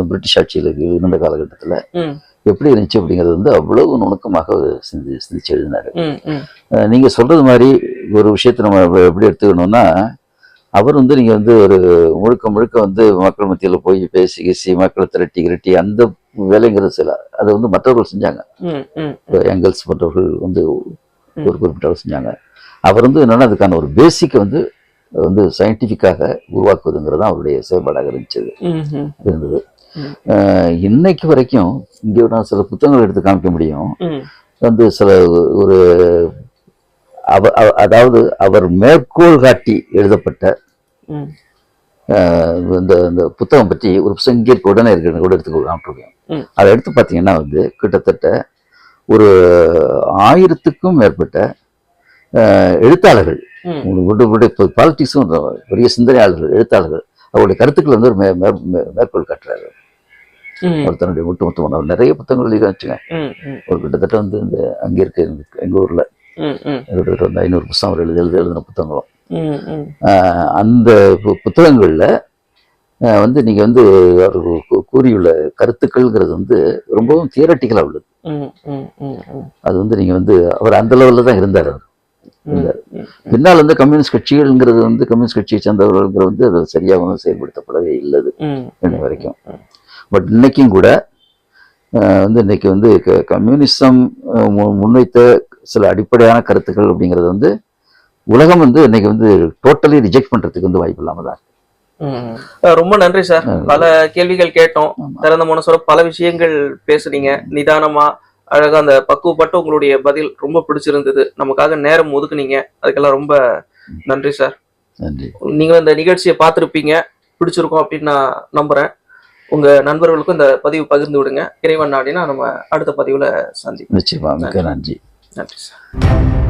பிரிட்டிஷ் ஆட்சியில் இருந்த காலகட்டத்துல எப்படி இருந்துச்சு அப்படிங்கிறது வந்து அவ்வளவு நுணுக்கமாக சிந்திச்சு எழுதினாரு. நீங்க சொல்றது மாதிரி ஒரு விஷயத்தை நம்ம எப்படி எடுத்துக்கணும்னா, அவர் வந்து நீங்க வந்து ஒரு முழுக்க வந்து மக்கள் மத்தியில போய் பேசி மக்களை திரட்டி அந்த வேலைங்கிறது சில அதை வந்து மற்றவர்கள் செஞ்சாங்க. எங்கல்ஸ் மற்றவர்கள் வந்து ஒரு குறிப்பிட்டவர் செஞ்சாங்க. அவர் வந்து என்னன்னா அதுக்கான ஒரு பேசிக்கை வந்து சயின்டிபிக்காக உருவாக்குவதுங்கிறது தான் அவருடைய செயல்பாடாக இருந்தது. இன்னைக்கு வரைக்கும் இங்கே நான் சில புத்தகங்கள் எடுத்து காமிக்க முடியும். வந்து சில ஒரு அதாவது அவர் மேற்கோள் காட்டி எழுதப்பட்ட இந்த புத்தகம் பற்றி ஒரு புத்தகம் இங்கே உடனே இருக்கிற கூட எடுத்து காமிட்டுருக்கேன். அதை எடுத்து பார்த்தீங்கன்னா வந்து கிட்டத்தட்ட ஒரு 1000க்கும் மேற்பட்ட எழுத்தாளர்கள், பாலிட்டிக்ஸும் பெரிய சிந்தனையாளர்கள், எழுத்தாளர்கள் அவருடைய கருத்துக்கள் வந்து ஒரு மேற்கோள் காட்டுறாரு. அவர் தன்னுடைய மொத்தமான நிறைய புத்தகங்கள் எழுதி வச்சுங்க. ஒரு கிட்டத்தட்ட வந்து இந்த அங்க இருக்க எங்க ஊர்ல கிட்டத்தட்ட வந்து 500 புத்தகம் அவர் எழுதின புத்தகங்களும். அந்த புத்தகங்கள்ல வந்து நீங்க வந்து அவர் கூறியுள்ள கருத்துக்கள்ங்கிறது வந்து ரொம்பவும் தியரட்டிக்கலா உள்ளது. அது வந்து நீங்க வந்து அவர் அந்த லெவல்ல தான் இருந்தார். அவர் பின்னால் வந்து கம்யூனிஸ்ட் கட்சிகள்ங்கிறது வந்து கம்யூனிஸ்ட் கட்சியை சேர்ந்தவர்கள் வந்து அது சரியாக செயல்படுத்தப்படவே இல்லது இன்னை வரைக்கும். பட் இன்னைக்கும் கூட வந்து இன்னைக்கு வந்து கம்யூனிசம் முன்வைத்த சில அடிப்படையான கருத்துக்கள் அப்படிங்கிறது வந்து உலகம் வந்து இன்னைக்கு வந்து டோட்டலி ரிஜெக்ட் பண்றதுக்கு வந்து வாய்ப்பு இல்லாம தான் இருக்கு. ரொம்ப நன்றி சார். பல கேள்விகள் கேட்டோம், திறந்த மனசோட பல விஷயங்கள் பேசுனீங்க. நிதானமா அழகா அந்த பக்குவப்பட்ட உங்களுடைய பதில் ரொம்ப பிடிச்சிருந்தது. நமக்காக நேரம் ஒதுக்குனீங்க. அதுக்கெல்லாம் ரொம்ப நன்றி சார். நன்றி. நீங்களும் இந்த நிகழ்ச்சியை பார்த்துருப்பீங்க, பிடிச்சிருக்கும் அப்படின்னு நான் நம்புறேன். உங்க நண்பர்களுக்கும் இந்த பதிவு பகிர்ந்து விடுங்க. இறைவன் நாடினா நம்ம அடுத்த பதிவுல சந்திப்போம். நிச்சயமா. மிக்க நன்றி. நன்றி சார்.